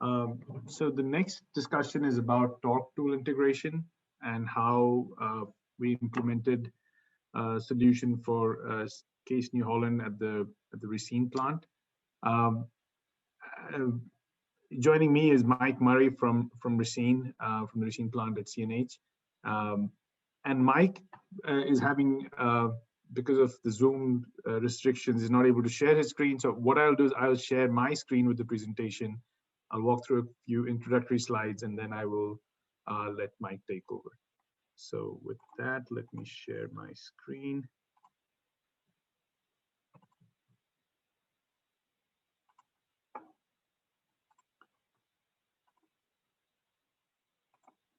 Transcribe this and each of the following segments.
So the next discussion is about torque tool integration and how we implemented a solution for Case New Holland at the Racine plant. Um, uh, Joining me is Mike Murray from Racine, from the Racine plant at CNH. And Mike is having, because of the Zoom restrictions, is not able to share his screen. So what I'll do is I'll share my screen with the presentation. I'll walk through a few introductory slides, and then I will let Mike take over. So with that, let me share my screen.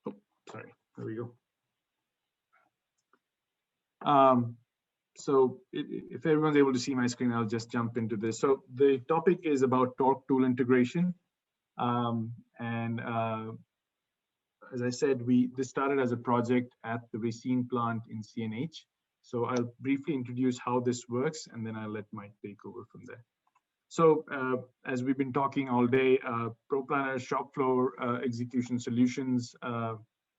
Oh, sorry, there we go. So if everyone's able to see my screen, I'll just jump into this. So the topic is about torque tool integration. As I said, this started as a project at the Racine plant in CNH. So I'll briefly introduce how this works, and then I'll let Mike take over from there. So as we've been talking all day, Proplanner shop floor execution solutions.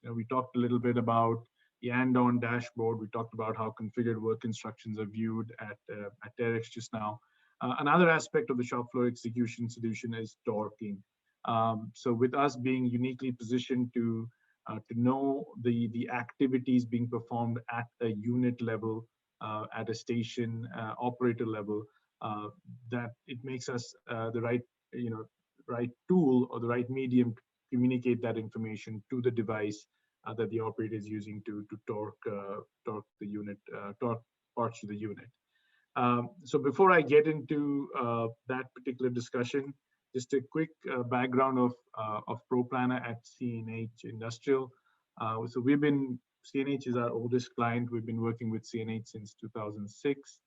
We talked a little bit about the and-on dashboard. We talked about how configured work instructions are viewed at Terex just now. Another aspect of the shop floor execution solution is torquing. So with us being uniquely positioned to know the activities being performed at a unit level, at a station operator level, that it makes us the right tool or the right medium to communicate that information to the device that the operator is using to torque the unit, torque parts to the unit. So before I get into that particular discussion, just a quick background of Proplanner at CNH Industrial. So CNH is our oldest client. We've been working with CNH since 2006.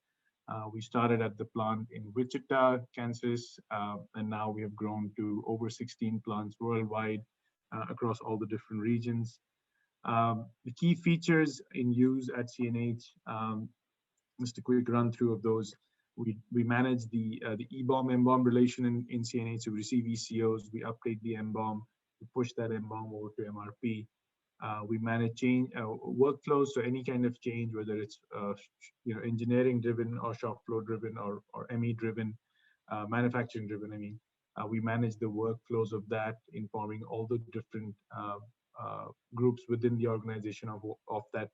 We started at the plant in Wichita, Kansas, and now we have grown to over 16 plants worldwide across all the different regions. The key features in use at CNH, just a quick run through of those. We manage the EBOM MBOM relation in CNH. So we receive ECOs, we update the MBOM, we push that MBOM over to MRP. We manage change workflows, so any kind of change, whether it's engineering driven or shop floor driven or ME driven, manufacturing driven. I mean, we manage the workflows of that, informing all the different groups within the organization of that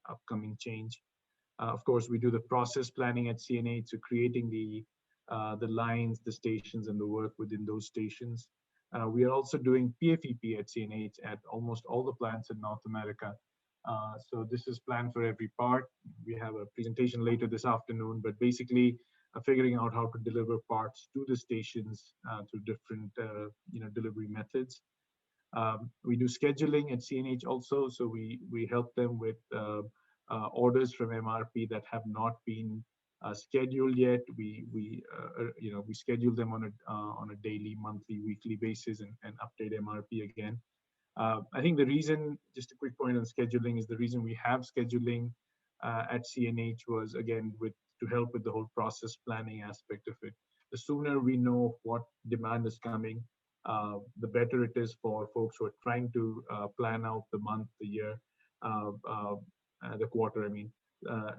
upcoming change. Of course, we do the process planning at CNH, so creating the lines, the stations, and the work within those stations. We are also doing PFEP at CNH at almost all the plants in North America. So this is planned for every part. We have a presentation later this afternoon, but basically figuring out how to deliver parts to the stations through different delivery methods. We do scheduling at CNH also, so we help them with orders from MRP that have not been scheduled yet. We schedule them on a daily, monthly, weekly basis and update MRP again. I think the reason, just a quick point on scheduling, is the reason we have scheduling at CNH was again to help with the whole process planning aspect of it. The sooner we know what demand is coming, the better it is for folks who are trying to plan out the month, the year, the quarter, I mean.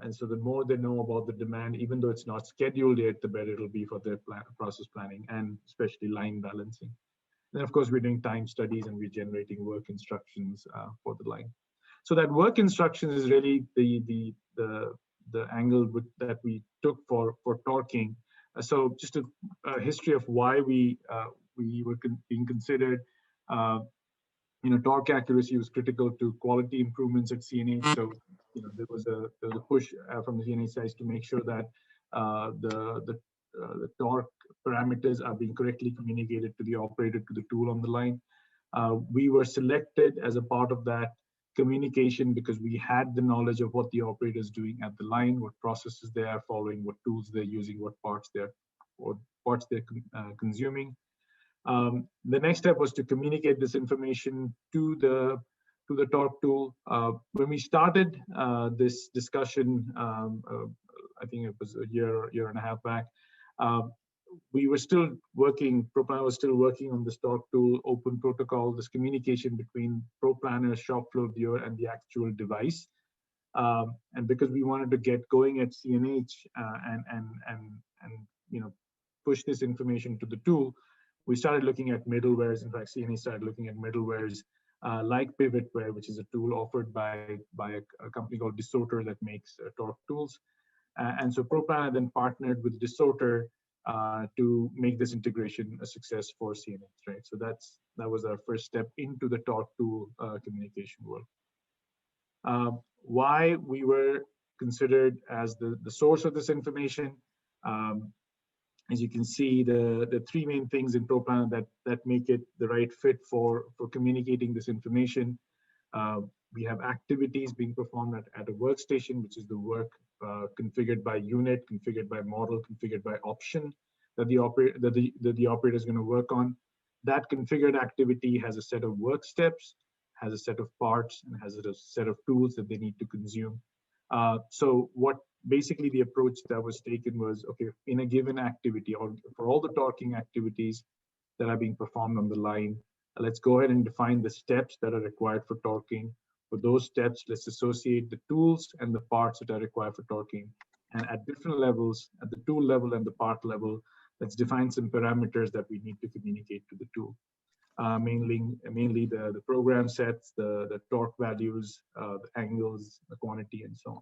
And so the more they know about the demand, even though it's not scheduled yet, the better it'll be for their process planning and especially line balancing. Then of course we're doing time studies and we're generating work instructions for the line. So that work instruction is really the angle that we took for torquing. So just a history of why we were being considered. Torque accuracy was critical to quality improvements at CNH. So there was a push from the CNH side to make sure that the torque parameters are being correctly communicated to the operator, to the tool on the line. We were selected as a part of that communication because we had the knowledge of what the operator is doing at the line, what processes they are following, what tools they're using, what parts they're consuming. The next step was to communicate this information to the torque tool. When we started this discussion, I think it was a year and a half back, we were still working, Proplanner was still working on this talk tool, open protocol, this communication between Proplanner, shop floor viewer, and the actual device. And because we wanted to get going at CNH and push this information to the tool, we started looking at middlewares. In fact, CNH started looking at middlewares like Pivotware, which is a tool offered by a company called DeSoter that makes torque tools. And so Proplanner then partnered with DeSoter to make this integration a success for CNH, right? So that was our first step into the torque tool communication world. Why we were considered as the source of this information. As you can see, the three main things in Proplanner that make it the right fit for communicating this information. We have activities being performed at a workstation, which is the work configured by unit, configured by model, configured by option that the operator is going to work on. That configured activity has a set of work steps, has a set of parts, and has a set of tools that they need to consume. So what basically the approach that was taken was, okay, in a given activity, or for all the torquing activities that are being performed on the line, let's go ahead and define the steps that are required for torquing. For those steps, let's associate the tools and the parts that are required for torquing. And at different levels, at the tool level and the part level, let's define some parameters that we need to communicate to the tool. Mainly the program sets, the torque values, the angles, the quantity, and so on.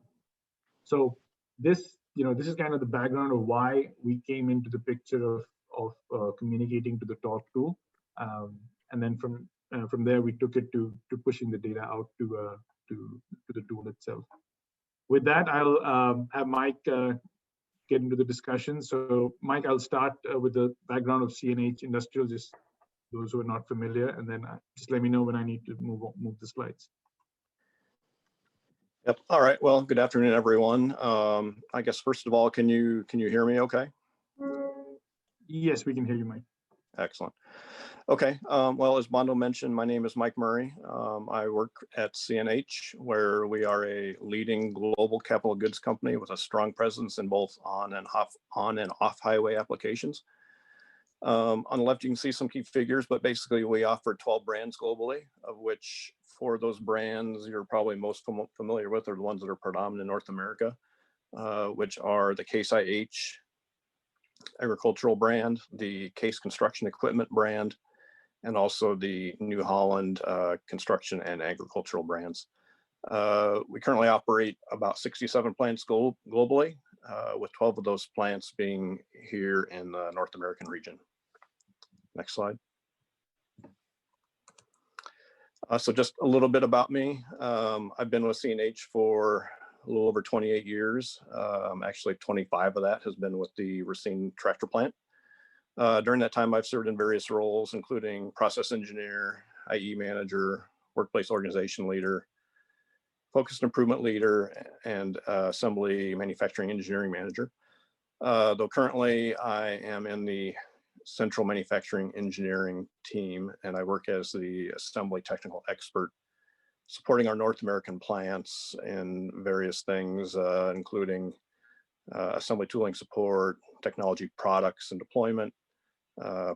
So this is kind of the background of why we came into the picture of communicating to the torque tool, and then from there we took it to pushing the data out to the tool itself. With that, I'll have Mike get into the discussion. So Mike, I'll start with the background of CNH Industrial, just those who are not familiar, and then just let me know when I need to move the slides. Yep. All right. Well, good afternoon, everyone. I guess first of all, can you hear me okay? Yes, we can hear you, Mike. Excellent. Okay. Well, as Bondo mentioned, my name is Mike Murray. I work at CNH, where we are a leading global capital goods company with a strong presence in both on and off highway applications. On the left, you can see some key figures, but basically we offer 12 brands globally, of which 4 of those brands you're probably most familiar with are the ones that are predominant in North America, which are the Case IH agricultural brand, the Case construction equipment brand, and also the New Holland construction and agricultural brands. We currently operate about 67 plants globally, with 12 of those plants being here in the North American region. Next slide. So just a little bit about me. I've been with CNH for a little over 28 years. Actually, 25 of that has been with the Racine tractor plant. During that time, I've served in various roles, including process engineer, IE manager, workplace organization leader, focused improvement leader, and assembly manufacturing engineering manager. Though currently I am in the central manufacturing engineering team, and I work as the assembly technical expert, supporting our North American plants in various things, including assembly tooling support, technology products and deployment,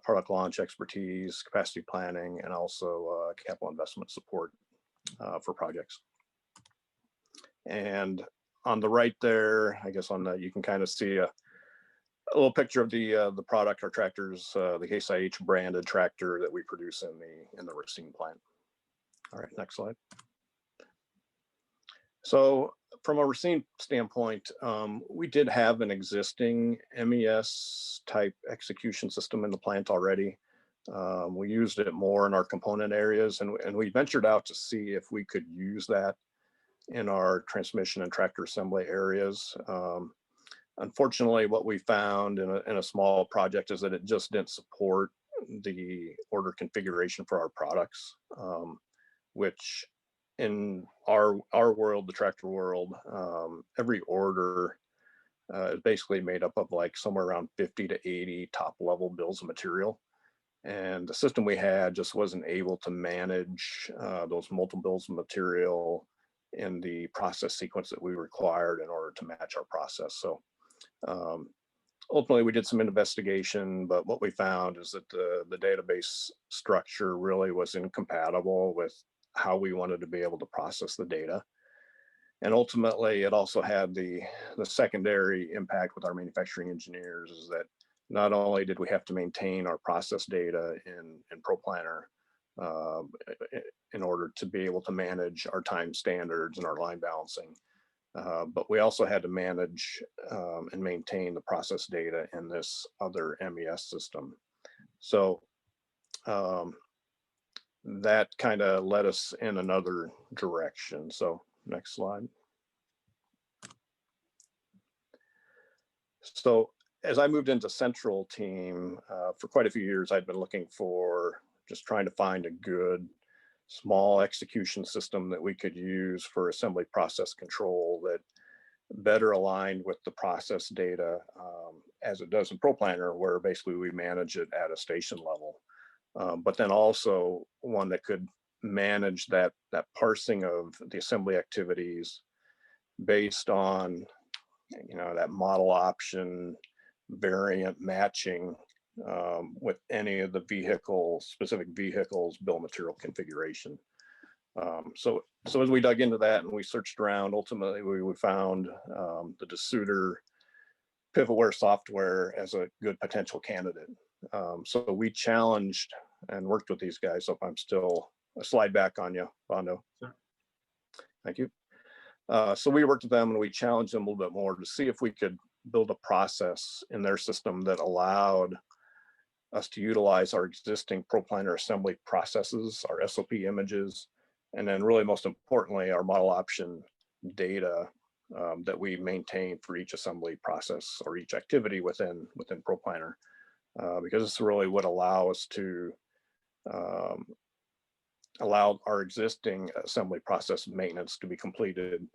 product launch expertise, capacity planning, and also capital investment support for projects. And on the right there, I guess on that, you can kind of see a little picture of the product, our tractors, the Case IH branded tractor that we produce in the Racine plant. All right, next slide. So from a Racine standpoint, we did have an existing MES type execution system in the plant already. We used it more in our component areas, and we ventured out to see if we could use that in our transmission and tractor assembly areas. Unfortunately, what we found in a small project is that it just didn't support the order configuration for our products, which in our world, the tractor world, every order is basically made up of like somewhere around 50 to 80 top level bills of material. And the system we had just wasn't able to manage those multiple bills of material in the process sequence that we required in order to match our process. So ultimately we did some investigation, but what we found is that the database structure really was incompatible with how we wanted to be able to process the data. And ultimately, it also had the secondary impact with our manufacturing engineers is that not only did we have to maintain our process data in Proplanner in order to be able to manage our time standards and our line balancing, but we also had to manage and maintain the process data in this other MES system. So that kind of led us in another direction. So next slide. So as I moved into central team, for quite a few years, I'd been looking for just trying to find a good small execution system that we could use for assembly process control that better aligned with the process data as it does in Proplanner, where basically we manage it at a station level. But then also one that could manage that parsing of the assembly activities based on, you know, that model option variant matching with any of the specific vehicles bill of material configuration. So as we dug into that and we searched around, ultimately we found the DeSutter Pivotware software as a good potential candidate. So we challenged and worked with these guys. So if I'm still a slide back on you, Bondo. Sure. Thank you. So we worked with them and we challenged them a little bit more to see if we could build a process in their system that allowed us to utilize our existing Proplanner assembly processes, our SOP images, and then really most importantly, our model option data that we maintain for each assembly process or each activity within Proplanner, because this really would allow us to allow our existing assembly process maintenance to be completed,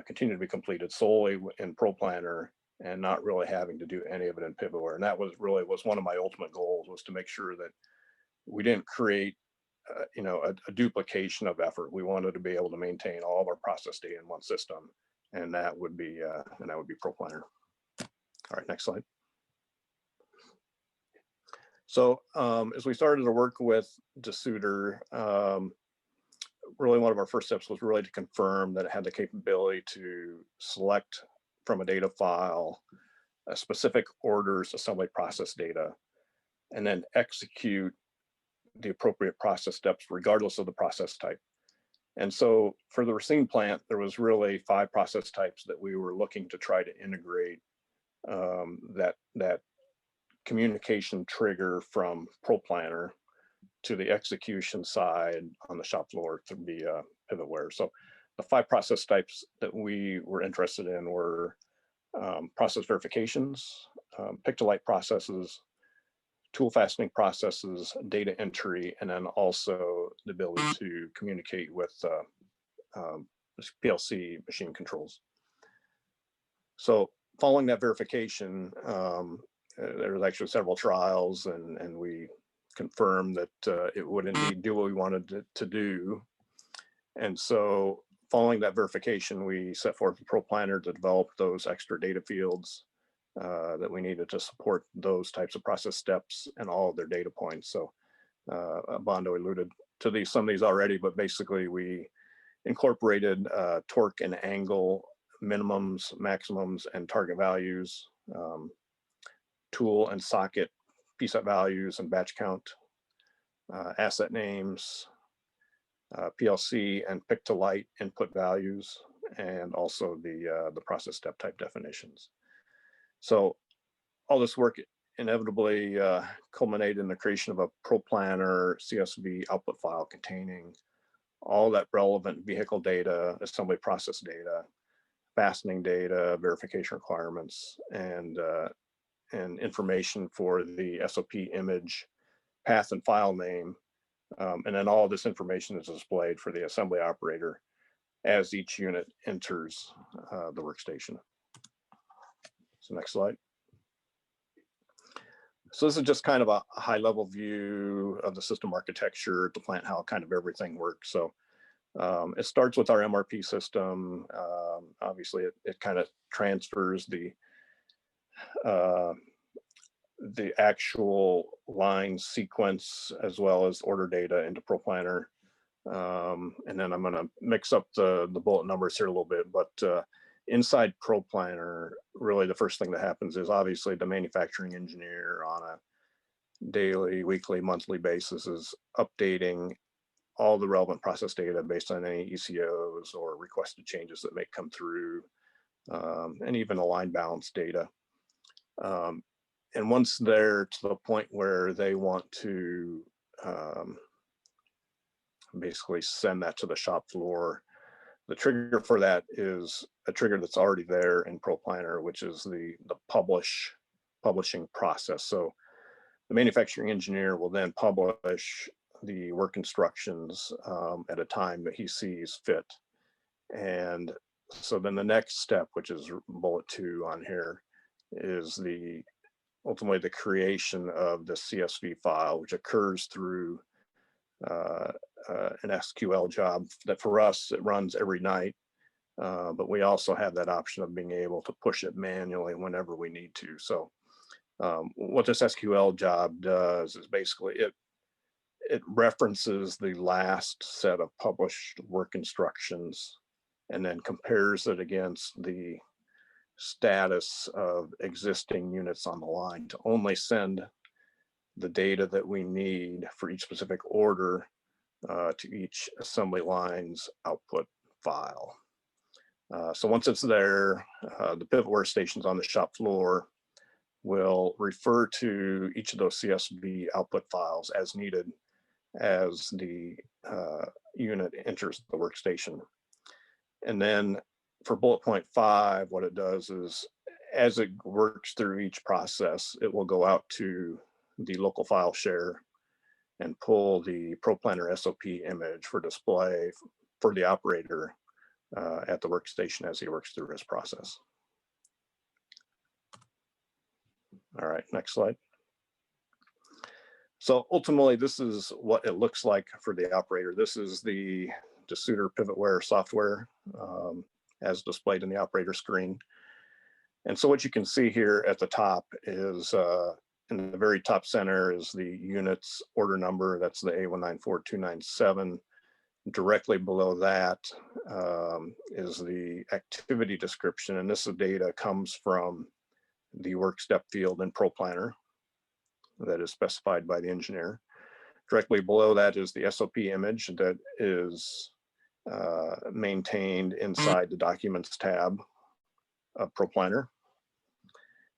continue to be completed solely in Proplanner and not really having to do any of it in Pivotware. And that was one of my ultimate goals, was to make sure that we didn't create you know, a duplication of effort. We wanted to be able to maintain all of our process data in one system, and that would be Proplanner. All right, next slide. So as we started to work with DeSutter, really one of our first steps was really to confirm that it had the capability to select from a data file a specific orders assembly process data, and then execute the appropriate process steps regardless of the process type. And so for the Racine plant, there was really 5 process types that we were looking to try to integrate that communication trigger from Proplanner to the execution side on the shop floor to be Pivotware. So the 5 process types that we were interested in were process verifications, pick-to-light processes, tool fastening processes, data entry, and then also the ability to communicate with PLC machine controls. So following that verification, there was actually several trials, and we confirmed that it would indeed do what we wanted it to do. And so following that verification, we set forth a Proplanner to develop those extra data fields that we needed to support those types of process steps and all of their data points. So Bondo alluded to some of these already, but basically we incorporated torque and angle minimums, maximums, and target values, tool and socket PFEP values and batch count, asset names, PLC and pick-to-light input values, and also the process step type definitions. So all this work inevitably culminated in the creation of a Proplanner CSV output file containing all that relevant vehicle data, assembly process data, fastening data, verification requirements, and information for the SOP image, path and file name. And then all this information is displayed for the assembly operator as each unit enters the workstation. So next slide. So this is just kind of a high level view of the system architecture, the plant, how kind of everything works. So it starts with our MRP system. Obviously, it kind of transfers the the actual line sequence as well as order data into Proplanner. And then I'm going to mix up the bullet numbers here a little bit, but inside Proplanner, really the first thing that happens is obviously the manufacturing engineer on a daily, weekly, monthly basis is updating all the relevant process data based on any ECOs or requested changes that may come through, and even the line balance data. And once they're to the point where they want to basically send that to the shop floor, the trigger for that is a trigger that's already there in Proplanner, which is the publishing process. So the manufacturing engineer will then publish the work instructions at a time that he sees fit. And so then the next step, which is bullet 2 on here, is ultimately the creation of the CSV file, which occurs through an SQL job that for us, it runs every night. But we also have that option of being able to push it manually whenever we need to. So what this SQL job does is basically it references the last set of published work instructions and then compares it against the status of existing units on the line to only send the data that we need for each specific order to each assembly line's output file. So once it's there, the pivot workstations on the shop floor will refer to each of those CSV output files as needed as the unit enters the workstation. And then for bullet point 5, what it does is as it works through each process, it will go out to the local file share and pull the Proplanner SOP image for display for the operator at the workstation as he works through his process. All right, next slide. So ultimately, this is what it looks like for the operator. This is the Desuder Pivotware software as displayed in the operator screen. And so what you can see here at the top is in the very top center is the unit's order number. That's the A194297. Directly below that is the activity description. And this data comes from the work step field in Proplanner that is specified by the engineer. Directly below that is the SOP image that is maintained inside the Documents tab of Proplanner,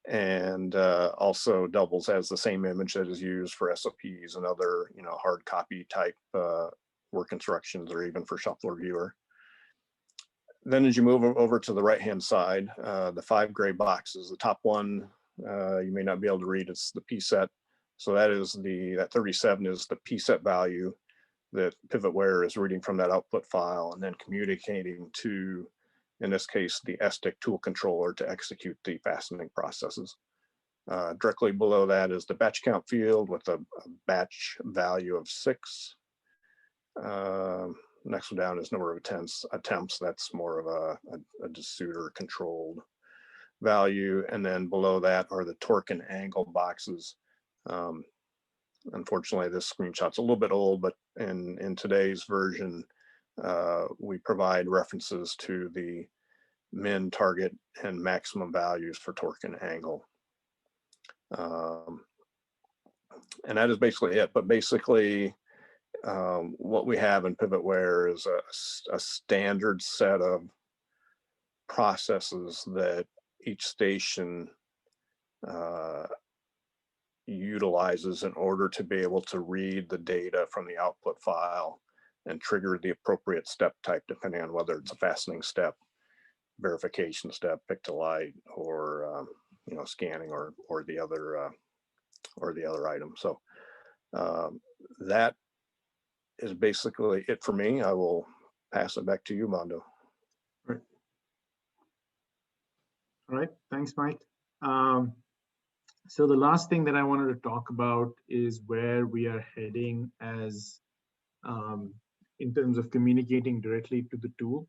and also doubles as the same image that is used for SOPs and other, hard copy type work instructions, or even for shop floor viewer. Then as you move over to the right-hand side, the 5 gray boxes, the top one you may not be able to read, it's the PSET. So that is that 37 is the PSET value that Pivotware is reading from that output file and then communicating to, in this case, the STIC tool controller to execute the fastening processes. Directly below that is the batch count field with a batch value of 6. Next one down is number of attempts. That's more of a Desuder controlled value. And then below that are the torque and angle boxes. Unfortunately, this screenshot's a little bit old, but in today's version, we provide references to the min, target, and maximum values for torque and angle. And that is basically it. But basically, what we have in Pivotware is a standard set of processes that each station utilizes in order to be able to read the data from the output file and trigger the appropriate step type, depending on whether it's a fastening step, verification step, pick to light, or scanning, or the other item. So that is basically it for me. I will pass it back to you, Mondo. All right, thanks, Mike. So the last thing that I wanted to talk about is where we are heading as in terms of communicating directly to the tool.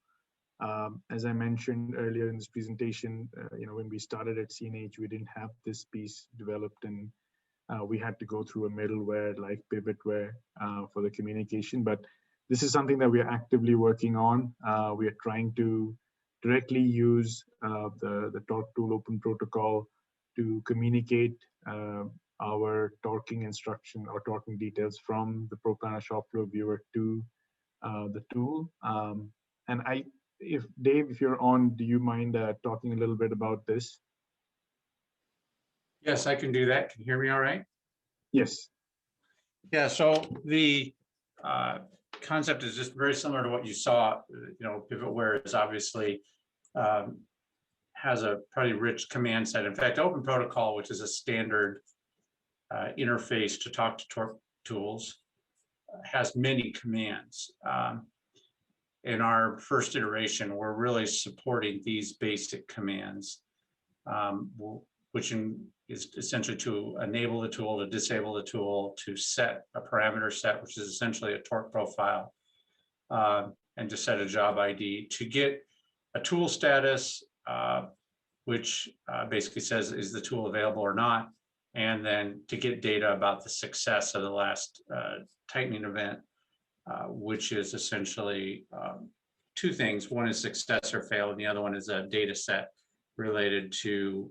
As I mentioned earlier in this presentation, when we started at CNH, we didn't have this piece developed, and We had to go through a middleware like pivotware for the communication, but this is something that we are actively working on. We are trying to directly use the torque tool open protocol to communicate our torquing instruction or torquing details from the Proplanner shop floor viewer to the tool. And if Dave, if you're on, do you mind talking a little bit about this? Yes, I can do that. Can you hear me all right? Yes. Yeah, so the concept is just very similar to what you saw. Pivotware is obviously has a pretty rich command set. In fact, Open Protocol, which is a standard interface to talk to torque tools, has many commands. In our first iteration, we're really supporting these basic commands, which is essentially to enable the tool, to disable the tool, to set a parameter set, which is essentially a torque profile, and to set a job ID, to get a tool status, which basically says, is the tool available or not, and then to get data about the success of the last tightening event, which is essentially two things. One is success or fail, and the other one is a data set related to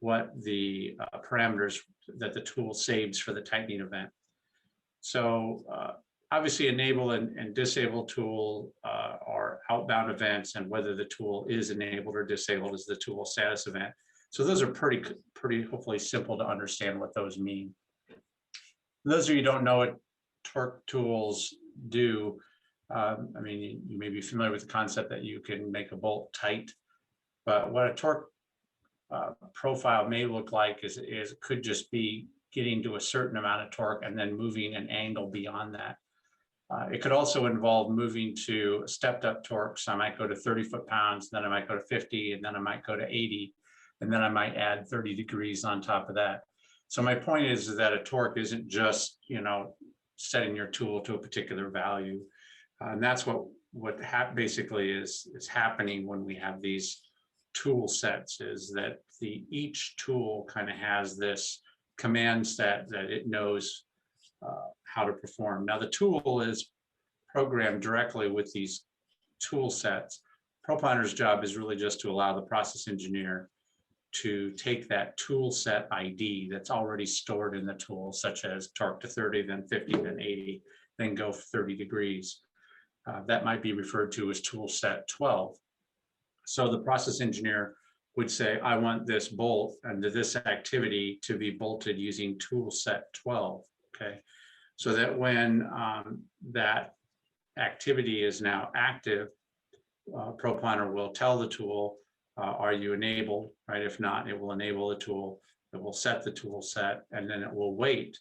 what the parameters that the tool saves for the tightening event. So obviously enable and disable tool are outbound events, and whether the tool is enabled or disabled is the tool status event. So those are pretty hopefully simple to understand what those mean. For those of you who don't know what torque tools do, I mean, you may be familiar with the concept that you can make a bolt tight, but what a torque profile may look like is it could just be getting to a certain amount of torque and then moving an angle beyond that. It could also involve moving to stepped up torque. So I might go to 30 foot-pounds, then I might go to 50, and then I might go to 80, and then I might add 30 degrees on top of that. So my point is that a torque isn't just, setting your tool to a particular value. And that's what basically is happening when we have these tool sets, is that each tool kind of has this command set that it knows how to perform. Now the tool is programmed directly with these tool sets. Proplanner's job is really just to allow the process engineer to take that tool set ID that's already stored in the tool, such as torque to 30, then 50, then 80, then go 30 degrees. That might be referred to as tool set 12. So the process engineer would say, I want this bolt and this activity to be bolted using tool set 12, okay? So that when that activity is now active, Proplanner will tell the tool, are you enabled, right? If not, it will enable the tool, it will set the tool set, and then it will wait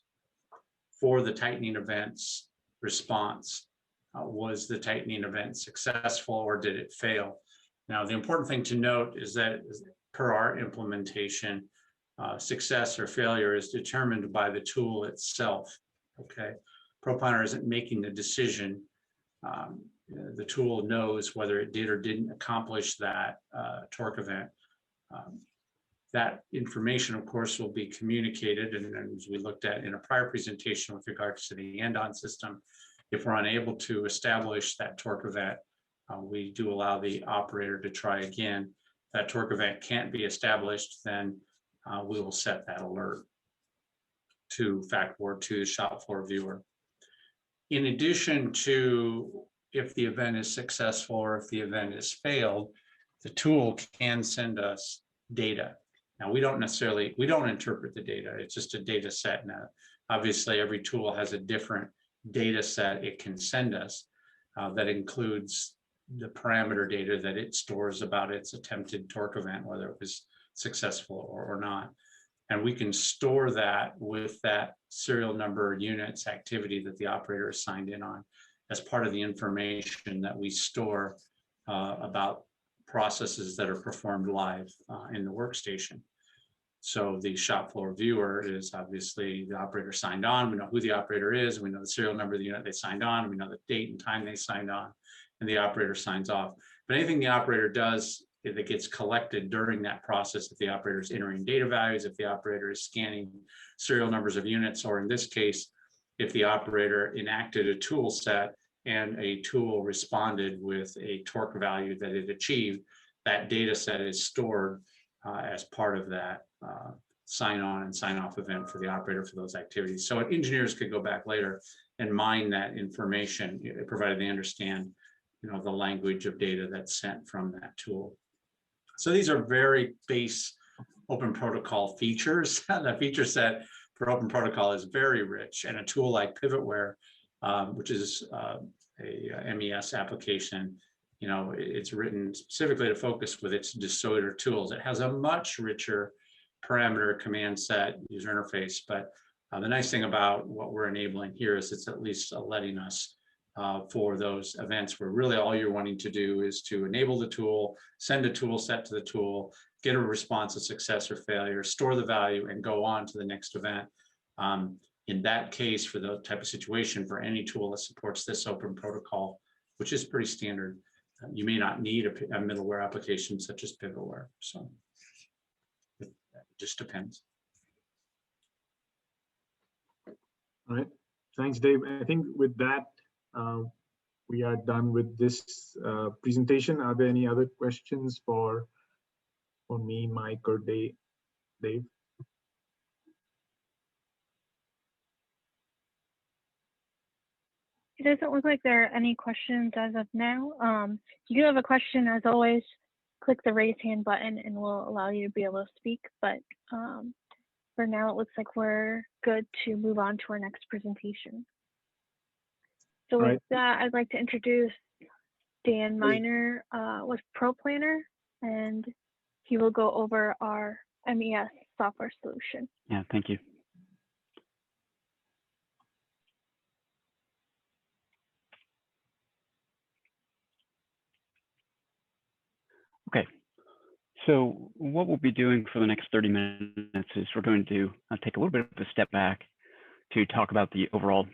for the tightening event's response. Was the tightening event successful or did it fail? Now, the important thing to note is that per our implementation, success or failure is determined by the tool itself, okay? Proplanner isn't making the decision. The tool knows whether it did or didn't accomplish that torque event. That information, of course, will be communicated, and as we looked at in a prior presentation with regards to the end-on system, if we're unable to establish that torque event, we do allow the operator to try again. If that torque event can't be established, then we will set that alert to FACT to the shop floor viewer. In addition to if the event is successful or if the event is failed, the tool can send us data. Now, we don't interpret the data, it's just a data set. Now, obviously, every tool has a different data set it can send us that includes the parameter data that it stores about its attempted torque event, whether it was successful or not. And we can store that with that serial number, units, activity that the operator is signed in on as part of the information that we store about processes that are performed live in the workstation. So the shop floor viewer is obviously the operator signed on. We know who the operator is. We know the serial number of the unit they signed on. We know the date and time they signed on, and the operator signs off. But anything the operator does that gets collected during that process, if the operator is entering data values, if the operator is scanning serial numbers of units, or in this case, if the operator enacted a tool set and a tool responded with a torque value that it achieved, that data set is stored as part of that sign on and sign off event for the operator for those activities. So engineers could go back later and mine that information, provided they understand, the language of data that's sent from that tool. So these are very base open protocol features. The feature set for open protocol is very rich, and a tool like Pivotware, which is a MES application, it's written specifically to focus with its disorder tools. It has a much richer parameter command set user interface, but the nice thing about what we're enabling here is it's at least letting us for those events where really all you're wanting to do is to enable the tool, send a tool set to the tool, get a response of success or failure, store the value, and go on to the next event. In that case, for the type of situation, for any tool that supports this open protocol, which is pretty standard, you may not need a middleware application such as Pivotware. So it just depends. All right, thanks, Dave. I think with that, we are done with this presentation. Are there any other questions for me, Mike, or Dave? It doesn't look like there are any questions as of now. If you do have a question, as always, click the raise hand button and we'll allow you to be able to speak. But for now, it looks like we're good to move on to our next presentation. So with that, I'd like to introduce Dan Miner with Proplanner, and he will go over our MES software solution. Yeah, thank you. Okay, so what we'll be doing for the next 30 minutes is we're going to take a little bit of a step back to talk about the overall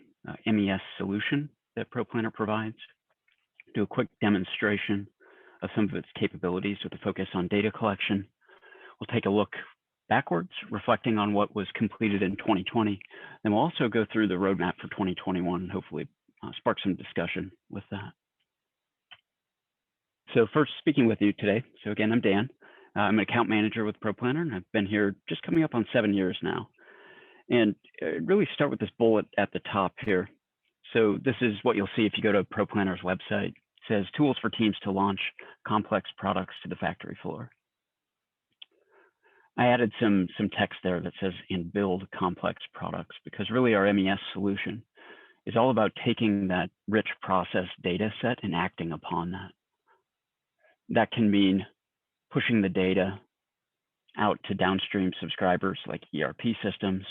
MES solution that Proplanner provides, do a quick demonstration of some of its capabilities with a focus on data collection. We'll take a look backwards, reflecting on what was completed in 2020. Then we'll also go through the roadmap for 2021 and hopefully spark some discussion with that. So first, speaking with you today. So again, I'm Dan. I'm an account manager with Proplanner, and I've been here just coming up on 7 years now. And really start with this bullet at the top here. So this is what you'll see if you go to Proplanner's website. It says tools for teams to launch complex products to the factory floor. I added some text there that says and build complex products, because really our MES solution is all about taking that rich process data set and acting upon that. That can mean pushing the data out to downstream subscribers like ERP systems,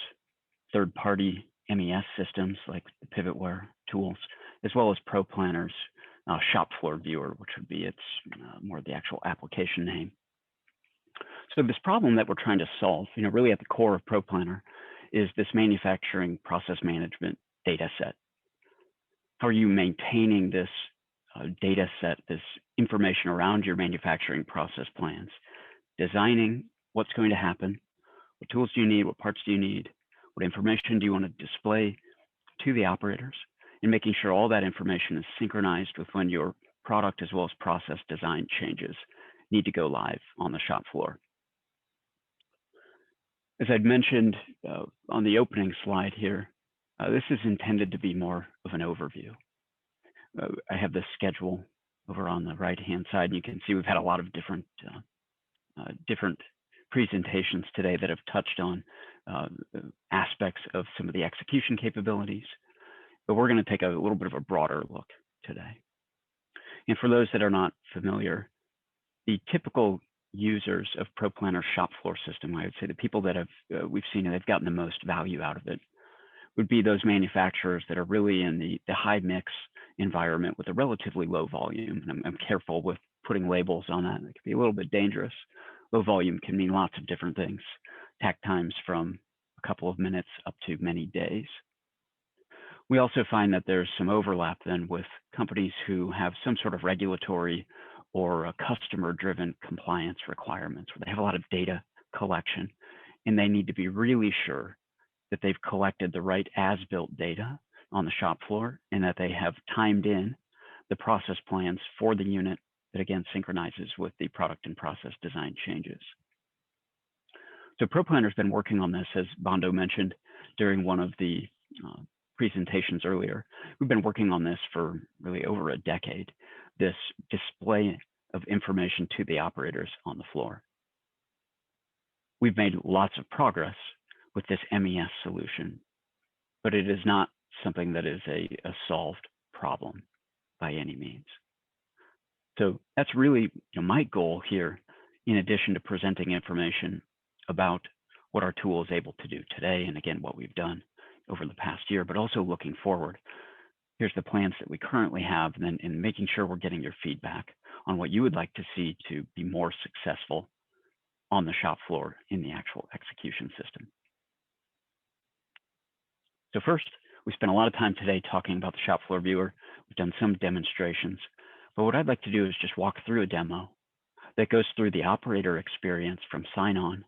third-party MES systems like the Pivotware tools, as well as Proplanner's shop floor viewer, which would be its more the actual application name. So this problem that we're trying to solve, really at the core of Proplanner, is this manufacturing process management data set. How are you maintaining this data set, this information around your manufacturing process plans, designing what's going to happen, what tools do you need, what parts do you need, what information do you want to display to the operators, and making sure all that information is synchronized with when your product as well as process design changes need to go live on the shop floor. As I'd mentioned on the opening slide here, this is intended to be more of an overview. I have the schedule over on the right-hand side, and you can see we've had a lot of different presentations today that have touched on aspects of some of the execution capabilities, but we're going to take a little bit of a broader look today. And for those that are not familiar, the typical users of Proplanner shop floor system, I would say the people that we've seen and they've gotten the most value out of it would be those manufacturers that are really in the high mix environment with a relatively low volume. And I'm careful with putting labels on that. It can be a little bit dangerous. Low volume can mean lots of different things. Tack times from a couple of minutes up to many days. We also find that there's some overlap then with companies who have some sort of regulatory or a customer-driven compliance requirements where they have a lot of data collection, and they need to be really sure that they've collected the right as-built data on the shop floor and that they have timed in the process plans for the unit that again synchronizes with the product and process design changes. So Proplanner has been working on this, as Bondo mentioned during one of the presentations earlier. We've been working on this for really over a decade, this display of information to the operators on the floor. We've made lots of progress with this MES solution, but it is not something that is a solved problem by any means. So that's really my goal here, in addition to presenting information about what our tool is able to do today, and again, what we've done over the past year, but also looking forward. Here's the plans that we currently have, and then in making sure we're getting your feedback on what you would like to see to be more successful on the shop floor in the actual execution system. So first, we spent a lot of time today talking about the shop floor viewer. We've done some demonstrations, but what I'd like to do is just walk through a demo that goes through the operator experience from sign-on,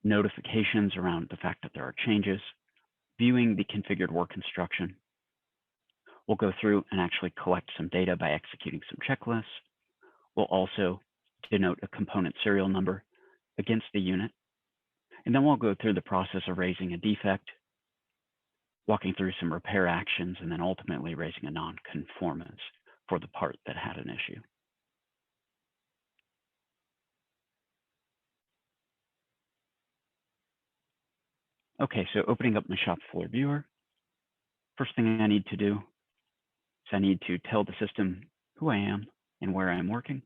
notifications around the fact that there are changes, viewing the configured work instruction. We'll go through and actually collect some data by executing some checklists. We'll also denote a component serial number against the unit. And then we'll go through the process of raising a defect, walking through some repair actions, and then ultimately raising a non-conformance for the part that had an issue. Okay, so opening up my shop floor viewer, first thing I need to do is I need to tell the system who I am and where I'm working.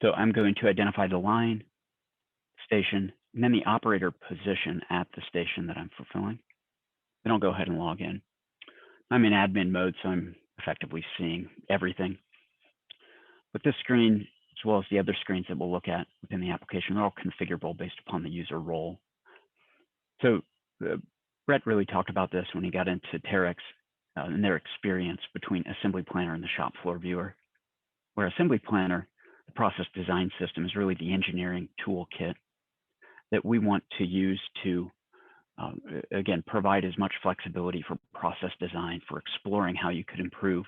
So I'm going to identify the line, station, and then the operator position at the station that I'm fulfilling. Then I'll go ahead and log in. I'm in admin mode, so I'm effectively seeing everything. But this screen, as well as the other screens that we'll look at within the application, are all configurable based upon the user role. So Brett really talked about this when he got into Terex and their experience between Assembly Planner and the shop floor viewer, where Assembly Planner, the process design system, is really the engineering toolkit that we want to use to, again, provide as much flexibility for process design, for exploring how you could improve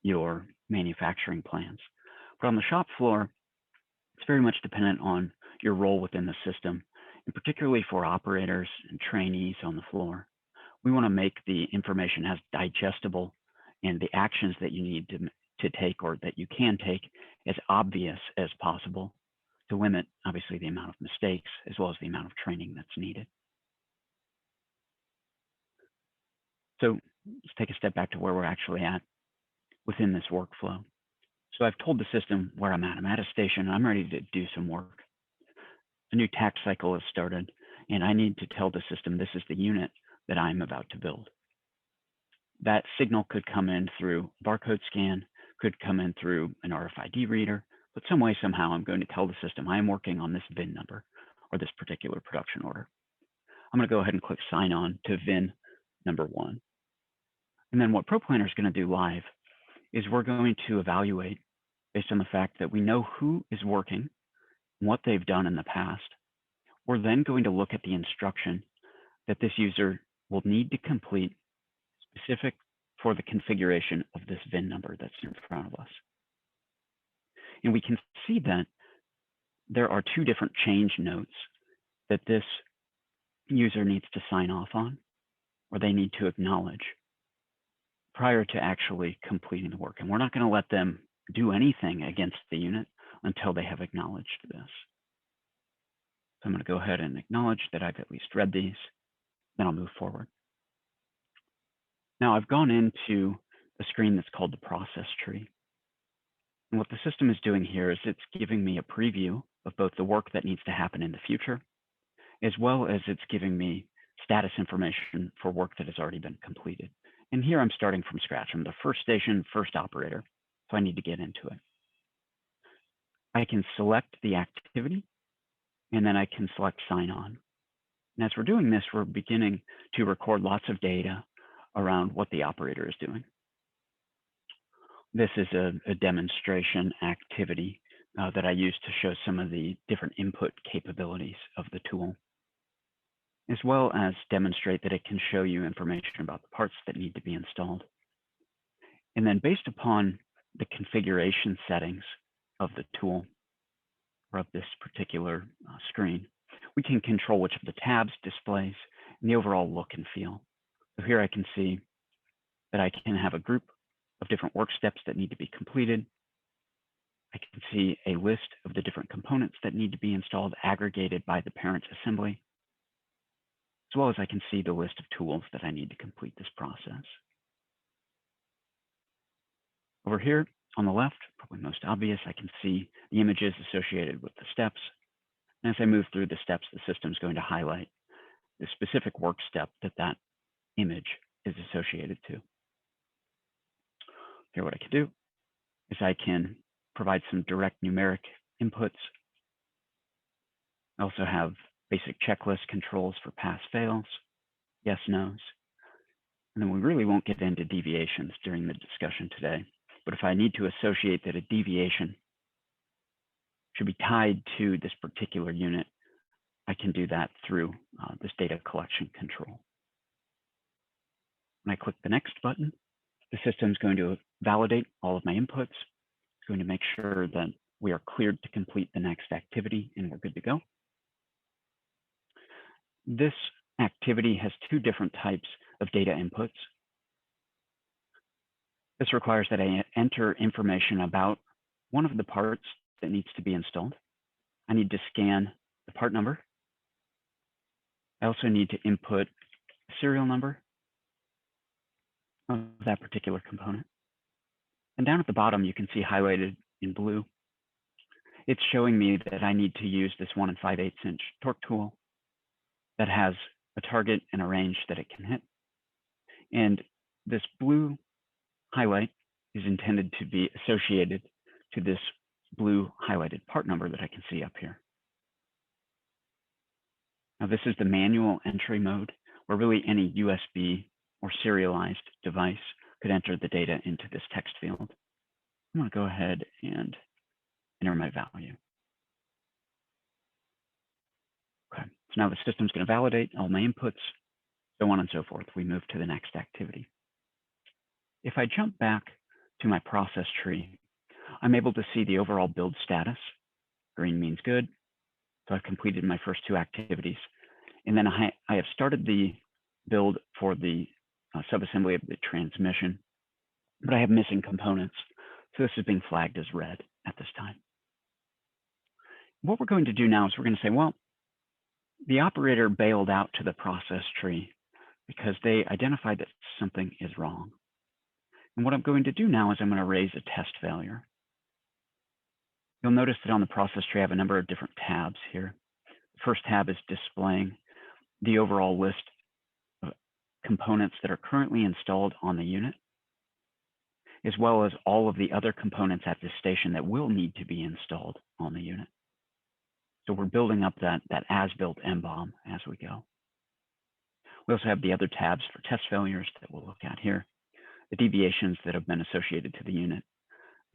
your manufacturing plans. But on the shop floor, it's very much dependent on your role within the system, and particularly for operators and trainees on the floor. We want to make the information as digestible and the actions that you need to take, or that you can take, as obvious as possible to limit, obviously, the amount of mistakes as well as the amount of training that's needed. So let's take a step back to where we're actually at within this workflow. So I've told the system where I'm at. I'm at a station, and I'm ready to do some work. A new tax cycle has started, and I need to tell the system this is the unit that I'm about to build. That signal could come in through barcode scan, could come in through an RFID reader, but some way, somehow, I'm going to tell the system I am working on this VIN number or this particular production order. I'm going to go ahead and click sign on to VIN number 1. And then what Proplanner is going to do live is we're going to evaluate based on the fact that we know who is working, what they've done in the past. We're then going to look at the instruction that this user will need to complete specific for the configuration of this VIN number that's in front of us. And we can see that there are 2 different change notes that this user needs to sign off on, or they need to acknowledge prior to actually completing the work. And we're not going to let them do anything against the unit until they have acknowledged this. So I'm going to go ahead and acknowledge that I've at least read these, then I'll move forward. Now I've gone into a screen that's called the process tree. And what the system is doing here is it's giving me a preview of both the work that needs to happen in the future, as well as it's giving me status information for work that has already been completed. And here I'm starting from scratch. I'm the first station, first operator, so I need to get into it. I can select the activity, and then I can select sign on. And as we're doing this, we're beginning to record lots of data around what the operator is doing. This is a demonstration activity that I use to show some of the different input capabilities of the tool, as well as demonstrate that it can show you information about the parts that need to be installed. And then based upon the configuration settings of the tool or of this particular screen, we can control which of the tabs displays and the overall look and feel. So here I can see that I can have a group of different work steps that need to be completed. I can see a list of the different components that need to be installed, aggregated by the parent assembly, as well as I can see the list of tools that I need to complete this process. Over here on the left, probably most obvious, I can see the images associated with the steps. And as I move through the steps, the system is going to highlight the specific work step that that image is associated to. Here, what I can do is I can provide some direct numeric inputs. I also have basic checklist controls for pass fails, yes, nos. And then we really won't get into deviations during the discussion today. But if I need to associate that a deviation should be tied to this particular unit, I can do that through this data collection control. When I click the next button, the system is going to validate all of my inputs. It's going to make sure that we are cleared to complete the next activity and we're good to go. This activity has two different types of data inputs. This requires that I enter information about one of the parts that needs to be installed. I need to scan the part number. I also need to input the serial number of that particular component. And down at the bottom, you can see highlighted in blue, it's showing me that I need to use this 1 5/8 inch torque tool that has a target and a range that it can hit. And this blue highlight is intended to be associated to this blue highlighted part number that I can see up here. Now, this is the manual entry mode, where really any USB or serialized device could enter the data into this text field. I'm going to go ahead and enter my value. Okay, so now the system's going to validate all my inputs, so on and so forth. We move to the next activity. If I jump back to my process tree, I'm able to see the overall build status. Green means good. So I've completed my first two activities. And then I have started the build for the subassembly of the transmission, but I have missing components. So this is being flagged as red at this time. What we're going to do now is we're going to say, well, the operator bailed out to the process tree because they identified that something is wrong. And what I'm going to do now is I'm going to raise a test failure. You'll notice that on the process tree, I have a number of different tabs here. The first tab is displaying the overall list of components that are currently installed on the unit, as well as all of the other components at this station that will need to be installed on the unit. So we're building up that as-built MBOM as we go. We also have the other tabs for test failures that we'll look at here, the deviations that have been associated to the unit,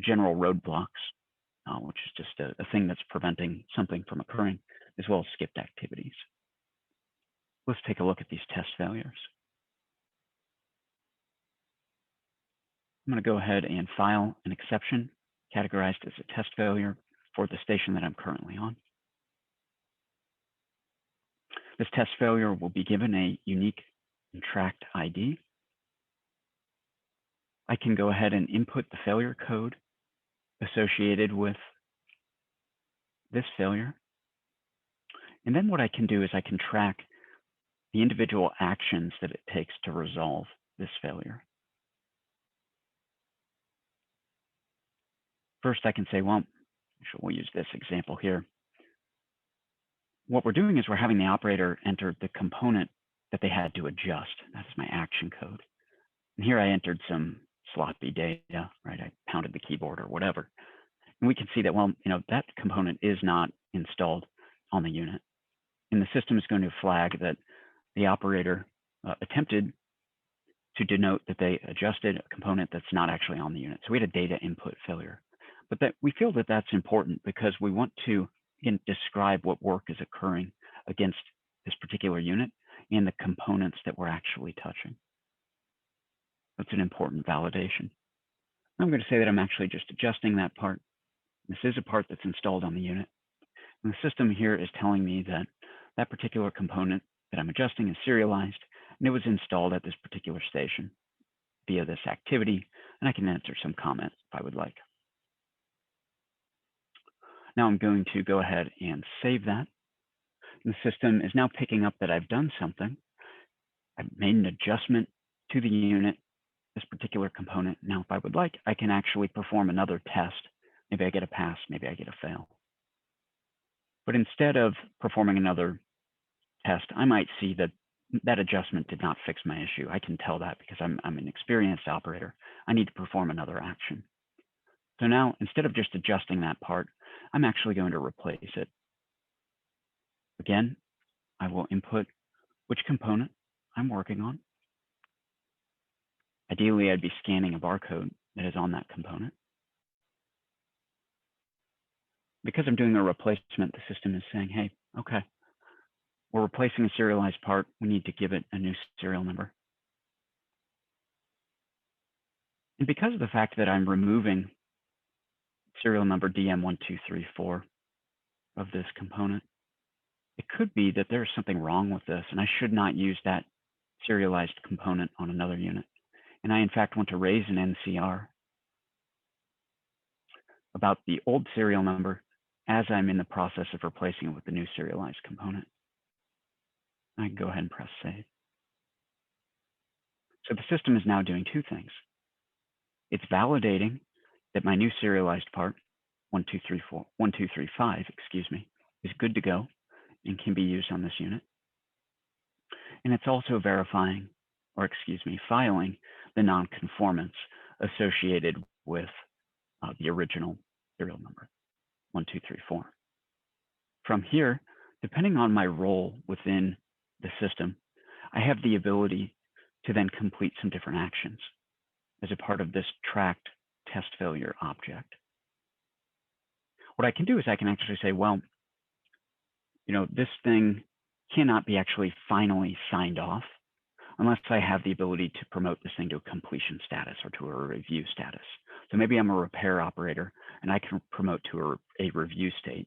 general roadblocks, which is just a thing that's preventing something from occurring, as well as skipped activities. Let's take a look at these test failures. I'm going to go ahead and file an exception categorized as a test failure for the station that I'm currently on. This test failure will be given a unique and tracked ID. I can go ahead and input the failure code associated with this failure. And then what I can do is I can track the individual actions that it takes to resolve this failure. First, I can say, well, we'll use this example here. What we're doing is we're having the operator enter the component that they had to adjust. That's my action code. And here I entered some sloppy data, right? I pounded the keyboard or whatever. And we can see that, well, that component is not installed on the unit. And the system is going to flag that the operator attempted to denote that they adjusted a component that's not actually on the unit. So we had a data input failure, but that we feel that that's important because we want to, again, describe what work is occurring against this particular unit and the components that we're actually touching. That's an important validation. I'm going to say that I'm actually just adjusting that part. This is a part that's installed on the unit. And the system here is telling me that that particular component that I'm adjusting is serialized, and it was installed at this particular station via this activity, and I can answer some comments if I would like. Now I'm going to go ahead and save that. And the system is now picking up that I've done something. I've made an adjustment to the unit, this particular component. Now, if I would like, I can actually perform another test. Maybe I get a pass, maybe I get a fail. But instead of performing another test, I might see that that adjustment did not fix my issue. I can tell that because I'm an experienced operator. I need to perform another action. So now, instead of just adjusting that part, I'm actually going to replace it. Again, I will input which component I'm working on. Ideally, I'd be scanning a barcode that is on that component. Because I'm doing a replacement, the system is saying, hey, okay, we're replacing a serialized part. We need to give it a new serial number. And because of the fact that I'm removing serial number DM1234 of this component, it could be that there's something wrong with this, and I should not use that serialized component on another unit. And I, in fact, want to raise an NCR about the old serial number as I'm in the process of replacing it with the new serialized component. I can go ahead and press save. So the system is now doing two things. It's validating that my new serialized part, 1235, excuse me, is good to go and can be used on this unit. And it's also verifying, or excuse me, filing the non-conformance associated with the original serial number, 1234. From here, depending on my role within the system, I have the ability to then complete some different actions as a part of this tracked test failure object. What I can do is I can actually say, well, this thing cannot be actually finally signed off unless I have the ability to promote this thing to a completion status or to a review status. So maybe I'm a repair operator and I can promote to a review state,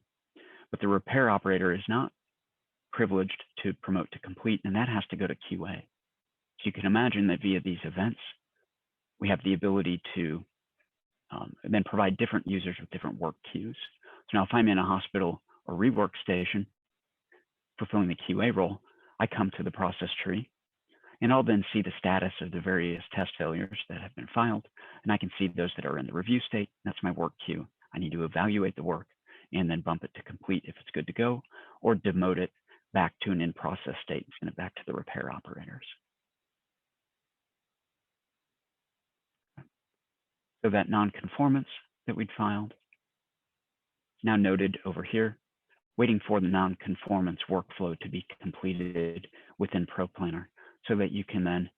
but the repair operator is not privileged to promote to complete, and that has to go to QA. So you can imagine that via these events, we have the ability to then provide different users with different work queues. So now if I'm in a hospital or rework station fulfilling the QA role, I come to the process tree, and I'll then see the status of the various test failures that have been filed, and I can see those that are in the review state. That's my work queue. I need to evaluate the work and then bump it to complete if it's good to go, or demote it back to an in-process state and send it back to the repair operators. So that non-conformance that we'd filed, now noted over here, waiting for the non-conformance workflow to be completed within Proplanner so that you can then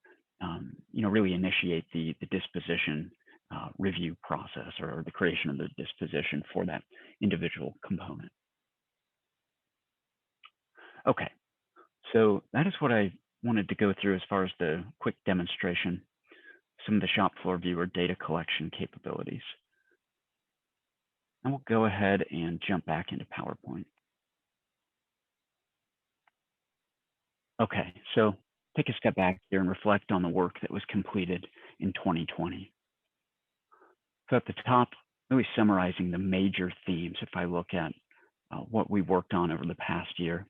really initiate the disposition review process or the creation of the disposition for that individual component. Okay, so that is what I wanted to go through as far as the quick demonstration, some of the shop floor viewer data collection capabilities. And we'll go ahead and jump back into PowerPoint. Okay, so take a step back here and reflect on the work that was completed in 2020. So at the top, really summarizing the major themes if I look at what we worked on over the past year.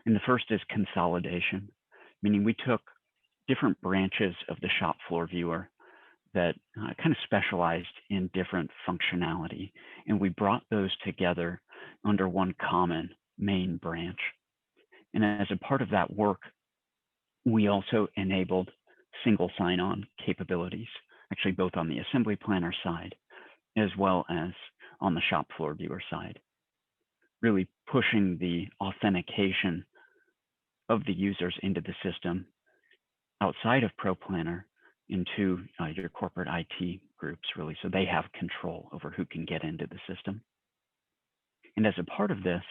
And the first is consolidation, meaning we took different branches of the shop floor viewer that kind of specialized in different functionality, and we brought those together under one common main branch. And as a part of that work, we also enabled single sign-on capabilities, actually both on the assembly planner side, as well as on the shop floor viewer side, really pushing the authentication of the users into the system outside of Proplanner into your corporate IT groups, really, so they have control over who can get into the system. And as a part of this,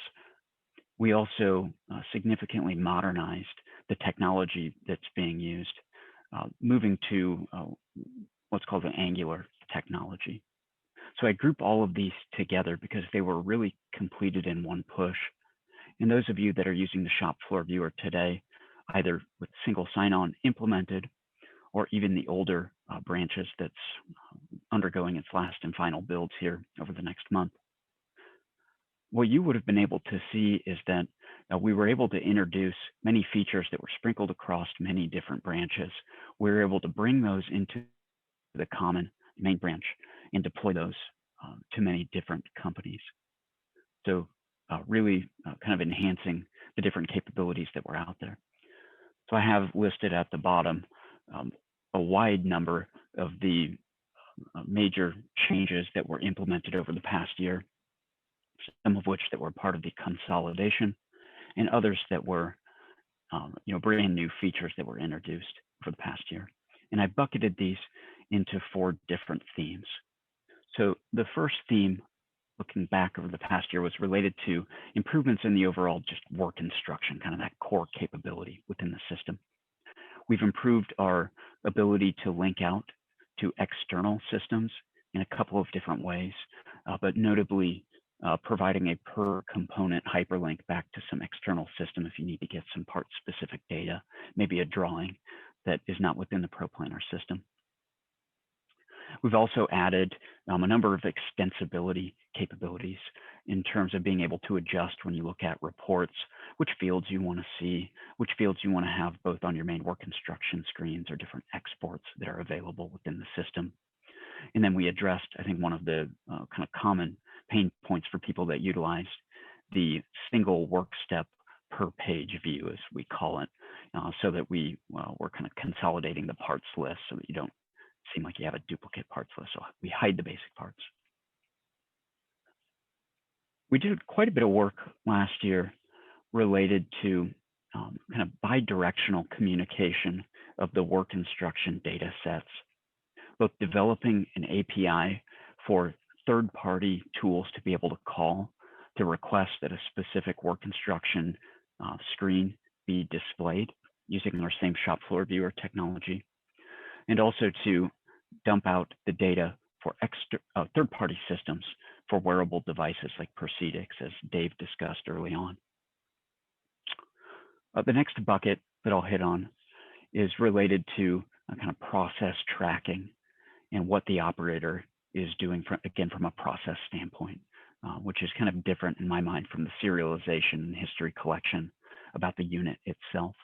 we also significantly modernized the technology that's being used, moving to what's called an Angular technology. So I group all of these together because they were really completed in one push. And those of you that are using the shop floor viewer today, either with single sign-on implemented, or even the older branches that's undergoing its last and final builds here over the next month, what you would have been able to see is that we were able to introduce many features that were sprinkled across many different branches. We were able to bring those into the common main branch and deploy those to many different companies. So really kind of enhancing the different capabilities that were out there. So I have listed at the bottom a wide number of the major changes that were implemented over the past year, some of which that were part of the consolidation, and others that were brand new features that were introduced for the past year. And I bucketed these into 4 different themes. So the first theme, looking back over the past year, was related to improvements in the overall just work instruction, kind of that core capability within the system. We've improved our ability to link out to external systems in a couple of different ways, but notably providing a per component hyperlink back to some external system if you need to get some part specific data, maybe a drawing that is not within the Proplanner system. We've also added a number of extensibility capabilities in terms of being able to adjust when you look at reports, which fields you want to see, which fields you want to have both on your main work instruction screens or different exports that are available within the system. And then we addressed, I think, one of the kind of common pain points for people that utilize the single work step per page view, as we call it, so that we're kind of consolidating the parts list so that you don't seem like you have a duplicate parts list. So we hide the basic parts. We did quite a bit of work last year related to kind of bi-directional communication of the work instruction data sets, both developing an API for third-party tools to be able to call to request that a specific work instruction screen be displayed using our same shop floor viewer technology, and also to dump out the data for third-party systems for wearable devices like prosthetics, as Dave discussed early on. The next bucket that I'll hit on is related to kind of process tracking and what the operator is doing, again, from a process standpoint, which is kind of different in my mind from the serialization and history collection about the unit itself.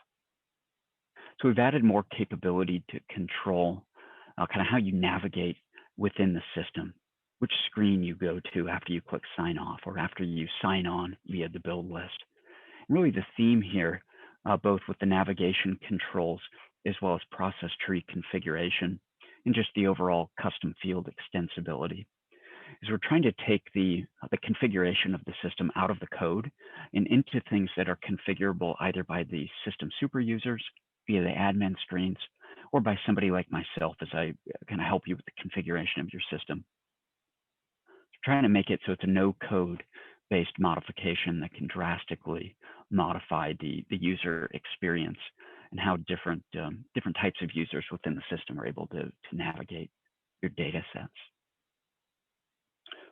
So we've added more capability to control kind of how you navigate within the system, which screen you go to after you click sign off or after you sign on via the build list. And really the theme here, both with the navigation controls as well as process tree configuration and just the overall custom field extensibility, is we're trying to take the configuration of the system out of the code and into things that are configurable either by the system super users via the admin screens or by somebody like myself as I kind of help you with the configuration of your system. Trying to make it so it's a no code based modification that can drastically modify the user experience and how different types of users within the system are able to navigate your data sets.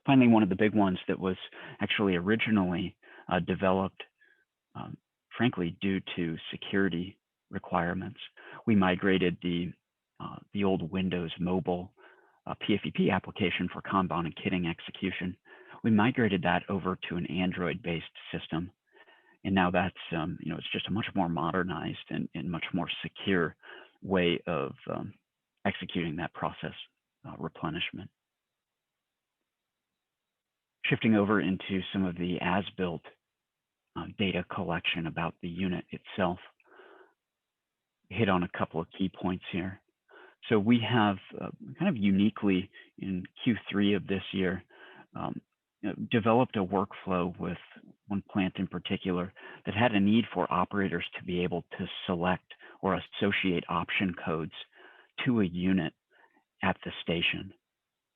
Finally, one of the big ones that was actually originally developed, frankly, due to security requirements, we migrated the old Windows mobile PFEP application for Kanban and kitting execution. We migrated that over to an Android-based system, and now that's it's just a much more modernized and much more secure way of executing that process replenishment. Shifting over into some of the as-built data collection about the unit itself, hit on a couple of key points here. So we have kind of uniquely in Q3 of this year developed a workflow with one plant in particular that had a need for operators to be able to select or associate option codes to a unit at the station.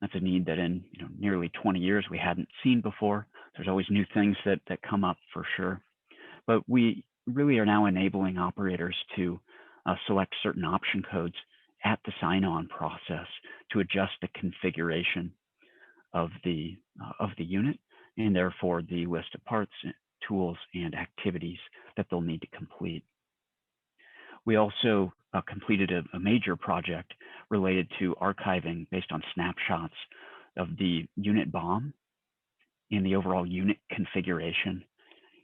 That's a need that in nearly 20 years we hadn't seen before. There's always new things that come up for sure. But we really are now enabling operators to select certain option codes at the sign-on process to adjust the configuration of the unit, and therefore the list of parts, tools, and activities that they'll need to complete. We also completed a major project related to archiving based on snapshots of the unit BOM and the overall unit configuration,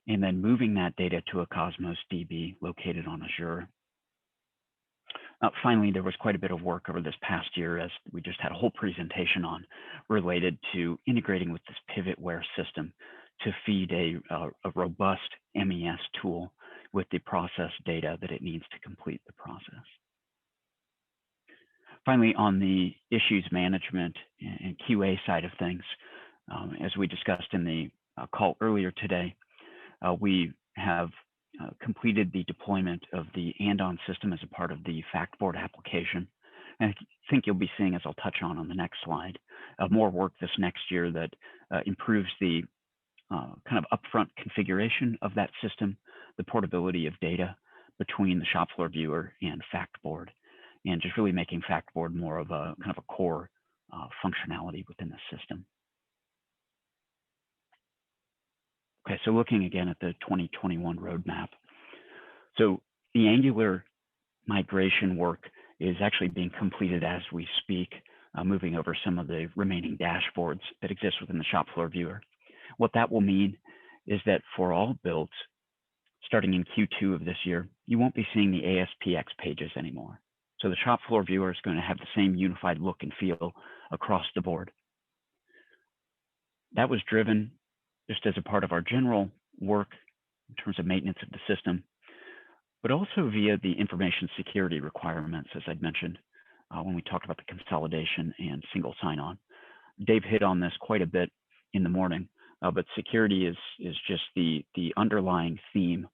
and then moving that data to a Cosmos DB located on Azure. Finally, there was quite a bit of work over this past year, as we just had a whole presentation on, related to integrating with this Pivotware system to feed a robust MES tool with the process data that it needs to complete the process. Finally, on the issues management and QA side of things, as we discussed in the call earlier today, we have completed the deployment of the Andon system as a part of the FactBoard application. And I think you'll be seeing, as I'll touch on the next slide, more work this next year that improves the kind of upfront configuration of that system, the portability of data between the shop floor viewer and FactBoard, and just really making FactBoard more of a kind of a core functionality within the system. Okay, so looking again at the 2021 roadmap. So the Angular migration work is actually being completed as we speak, moving over some of the remaining dashboards that exist within the shop floor viewer. What that will mean is that for all builds, starting in Q2 of this year, you won't be seeing the ASPX pages anymore. So the shop floor viewer is going to have the same unified look and feel across the board. That was driven just as a part of our general work in terms of maintenance of the system, but also via the information security requirements, as I'd mentioned when we talked about the consolidation and single sign-on. Dave hit on this quite a bit in the morning, but security is just the underlying theme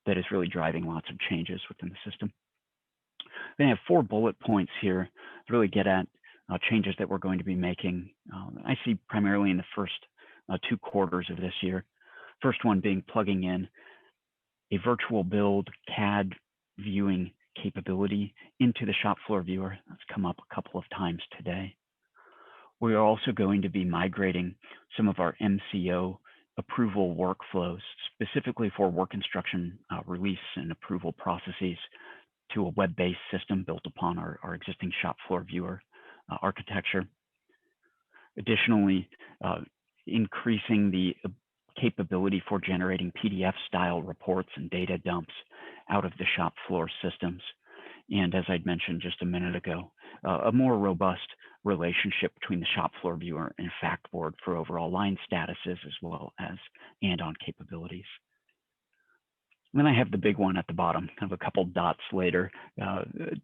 that is really driving lots of changes within the system. Then I have 4 bullet points here to really get at changes that we're going to be making. I see primarily in the first 2 quarters of this year. First one being plugging in a virtual build CAD viewing capability into the shop floor viewer. That's come up a couple of times today. We are also going to be migrating some of our MCO approval workflows, specifically for work instruction release and approval processes, to a web-based system built upon our existing shop floor viewer architecture. Additionally, increasing the capability for generating PDF-style reports and data dumps out of the shop floor systems. And as I'd mentioned just a minute ago, a more robust relationship between the shop floor viewer and FactBoard for overall line statuses as well as Andon capabilities. And then I have the big one at the bottom, kind of a couple dots later.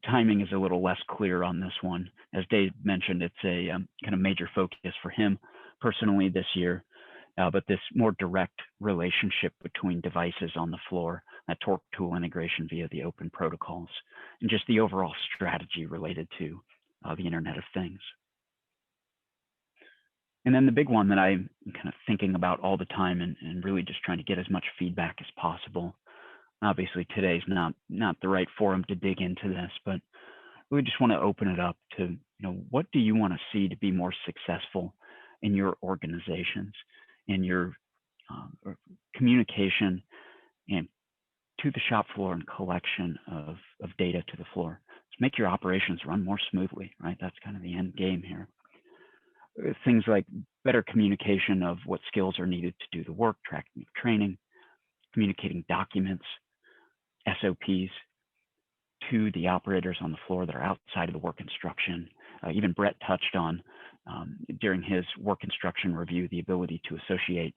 Timing is a little less clear on this one. As Dave mentioned, it's a kind of major focus for him personally this year, but this more direct relationship between devices on the floor, that torque tool integration via the open protocols, and just the overall strategy related to the Internet of Things. And then the big one that I'm kind of thinking about all the time and really just trying to get as much feedback as possible. Obviously, today's not the right forum to dig into this, but we just want to open it up to, what do you want to see to be more successful in your organizations, in your communication and to the shop floor and collection of data to the floor. To make your operations run more smoothly, right? That's kind of the end game here. Things like better communication of what skills are needed to do the work, tracking training, communicating documents, SOPs to the operators on the floor that are outside of the work instruction. Even Brett touched on during his work instruction review, the ability to associate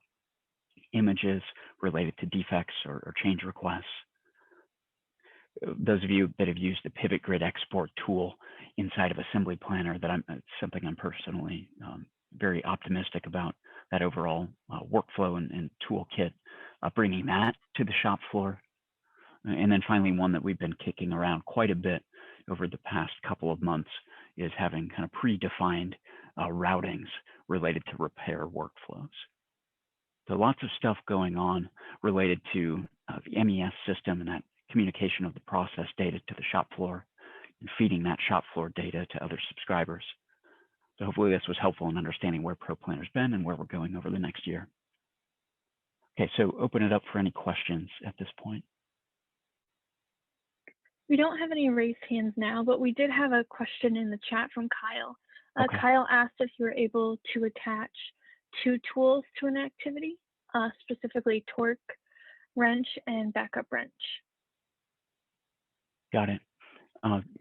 images related to defects or change requests. Those of you that have used the Pivot Grid export tool inside of Assembly Planner, it's something I'm personally very optimistic about, that overall workflow and toolkit, bringing that to the shop floor. And then finally, one that we've been kicking around quite a bit over the past couple of months is having kind of predefined routings related to repair workflows. So lots of stuff going on related to the MES system and that communication of the process data to the shop floor and feeding that shop floor data to other subscribers. So hopefully this was helpful in understanding where ProPlanner's been and where we're going over the next year. Okay, so open it up for any questions at this point. We don't have any raised hands now, but we did have a question in the chat from Kyle. Okay. Kyle asked if you were able to attach 2 tools to an activity, specifically torque wrench and backup wrench. Got it.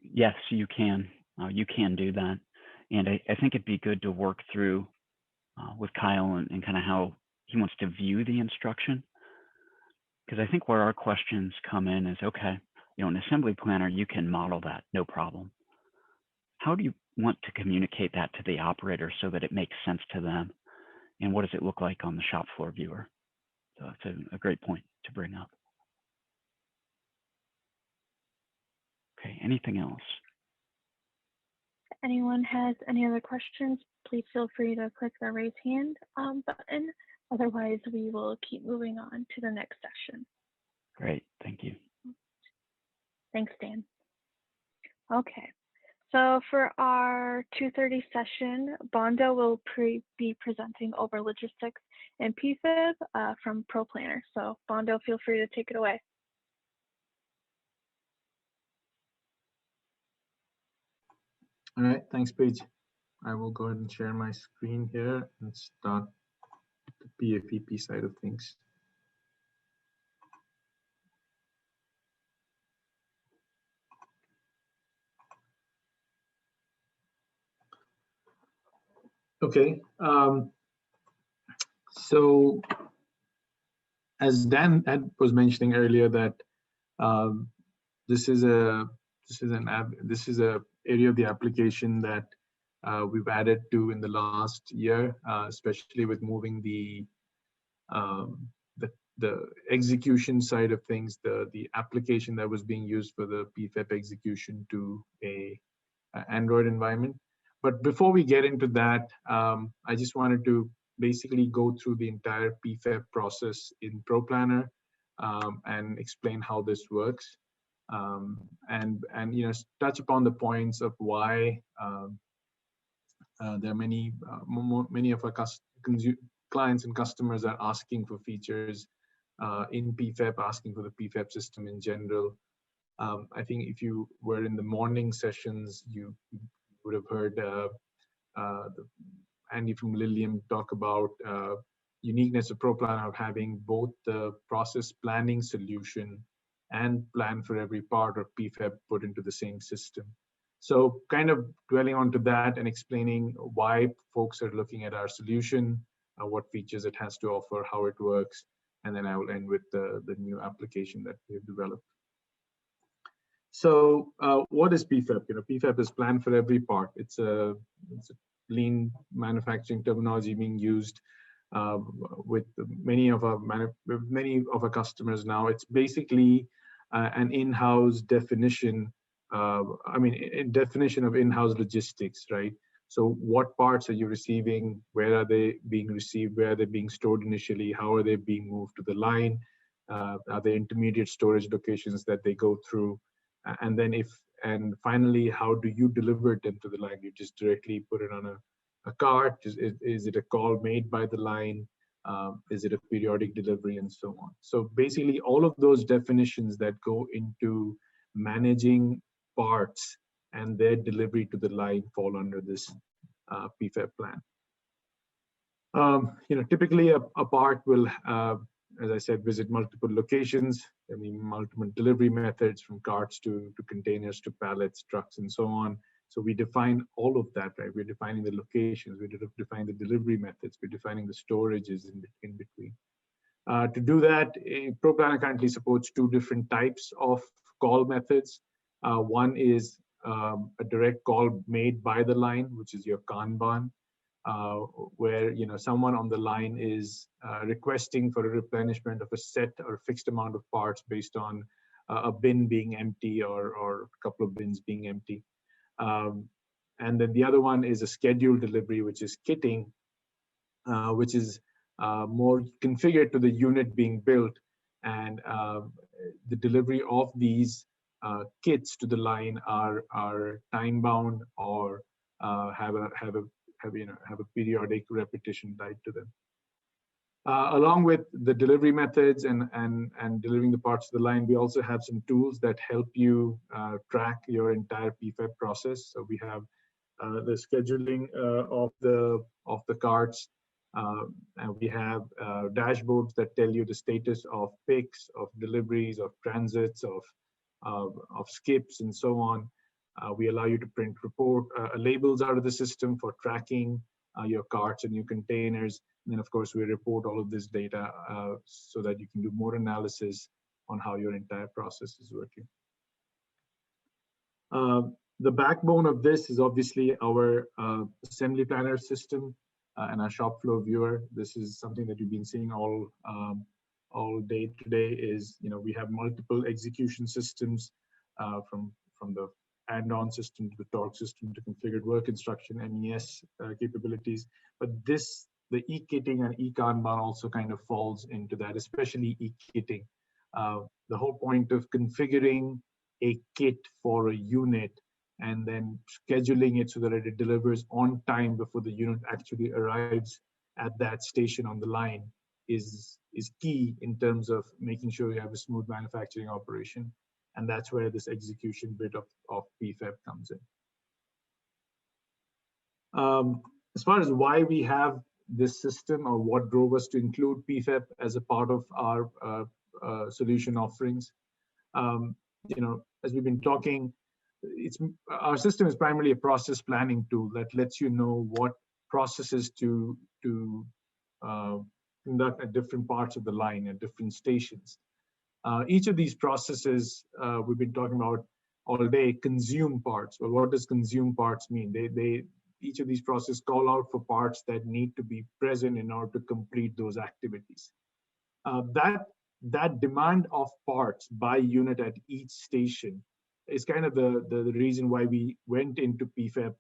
Yes, you can. You can do that. And I think it'd be good to work through with Kyle and kind of how he wants to view the instruction. Because I think where our questions come in is, okay, you know, in Assembly Planner, you can model that, no problem. How do you want to communicate that to the operator so that it makes sense to them? And what does it look like on the shop floor viewer? So that's a great point to bring up. Okay, anything else? If anyone has any other questions, please feel free to click the raise hand button. Otherwise, we will keep moving on to the next session. Great, thank you. Thanks, Dan. Okay, so for our 2:30 session, Bondo will be presenting over logistics and PFEP from Proplanner. So Bondo, feel free to take it away. All right, thanks, Paige. I will go ahead and share my screen here and start the PFEP side of things. Okay, so as Dan was mentioning earlier, that this is a area of the application that we've added to in the last year, especially with moving the execution side of things, the application that was being used for the PFEP execution to a Android environment. But before we get into that, I just wanted to basically go through the entire PFEP process in Proplanner and explain how this works, and you know, touch upon the points of why there are many of our clients and customers are asking for features in PFEP, asking for the PFEP system in general. I think if you were in the morning sessions, you would have heard Andy from Lilium talk about uniqueness of Proplanner of having both the process planning solution and plan for every part of PFEP put into the same system. So kind of dwelling onto that and explaining why folks are looking at our solution, what features it has to offer, how it works, and then I will end with the new application that we have developed. So what is PFEP? You know, PFEP is plan for every part. It's a lean manufacturing terminology being used with many of our customers now. It's basically an in-house definition. Definition of in-house logistics, right? So what parts are you receiving? Where are they being received? Where are they being stored initially? How are they being moved to the line? Are there intermediate storage locations that they go through? And then finally, how do you deliver them to the line? You just directly put it on a cart? Is it a call made by the line? Is it a periodic delivery, and so on? So basically, all of those definitions that go into managing parts and their delivery to the line fall under this PFEP plan. You know, typically a part will, as I said, visit multiple locations. I mean, multiple delivery methods, from carts to containers to pallets, trucks, and so on. So we define all of that, right? We're defining the locations, we define the delivery methods, we're defining the storages in between. To do that, Proplanner currently supports 2 different types of call methods. One is a direct call made by the line, which is your Kanban, where, you know, someone on the line is requesting for a replenishment of a set or fixed amount of parts based on a bin being empty or a couple of bins being empty. And then the other one is a scheduled delivery, which is kitting, which is more configured to the unit being built, and the delivery of these kits to the line are time bound or have a periodic repetition tied to them. Along with the delivery methods and delivering the parts to the line, we also have some tools that help you track your entire PFEP process. So we have the scheduling of the carts. And we have dashboards that tell you the status of picks, of deliveries, of transits, of skips, and so on. We allow you to print report labels out of the system for tracking your carts and your containers. And then, of course, we report all of this data so that you can do more analysis on how your entire process is working. The backbone of this is obviously our assembly planner system and our shop floor viewer. This is something that you've been seeing all day today. Is we have multiple execution systems from the add-on system to the torque system to configured work instruction, MES capabilities. But the eKitting and eKanban also kind of falls into that, especially eKitting. The whole point of configuring a kit for a unit and then scheduling it so that it delivers on time before the unit actually arrives at that station on the line is key in terms of making sure you have a smooth manufacturing operation. And that's where this execution bit of PFEP comes in. As far as why we have this system or what drove us to include PFEP as a part of our solution offerings, as we've been talking, our system is primarily a process planning tool that lets you know what processes to conduct at different parts of the line at different stations. Each of these processes we've been talking about all day consume parts. Well, what does consume parts mean? Each of these processes call out for parts that need to be present in order to complete those activities. That demand of parts by unit at each station is kind of the reason why we went into PFEP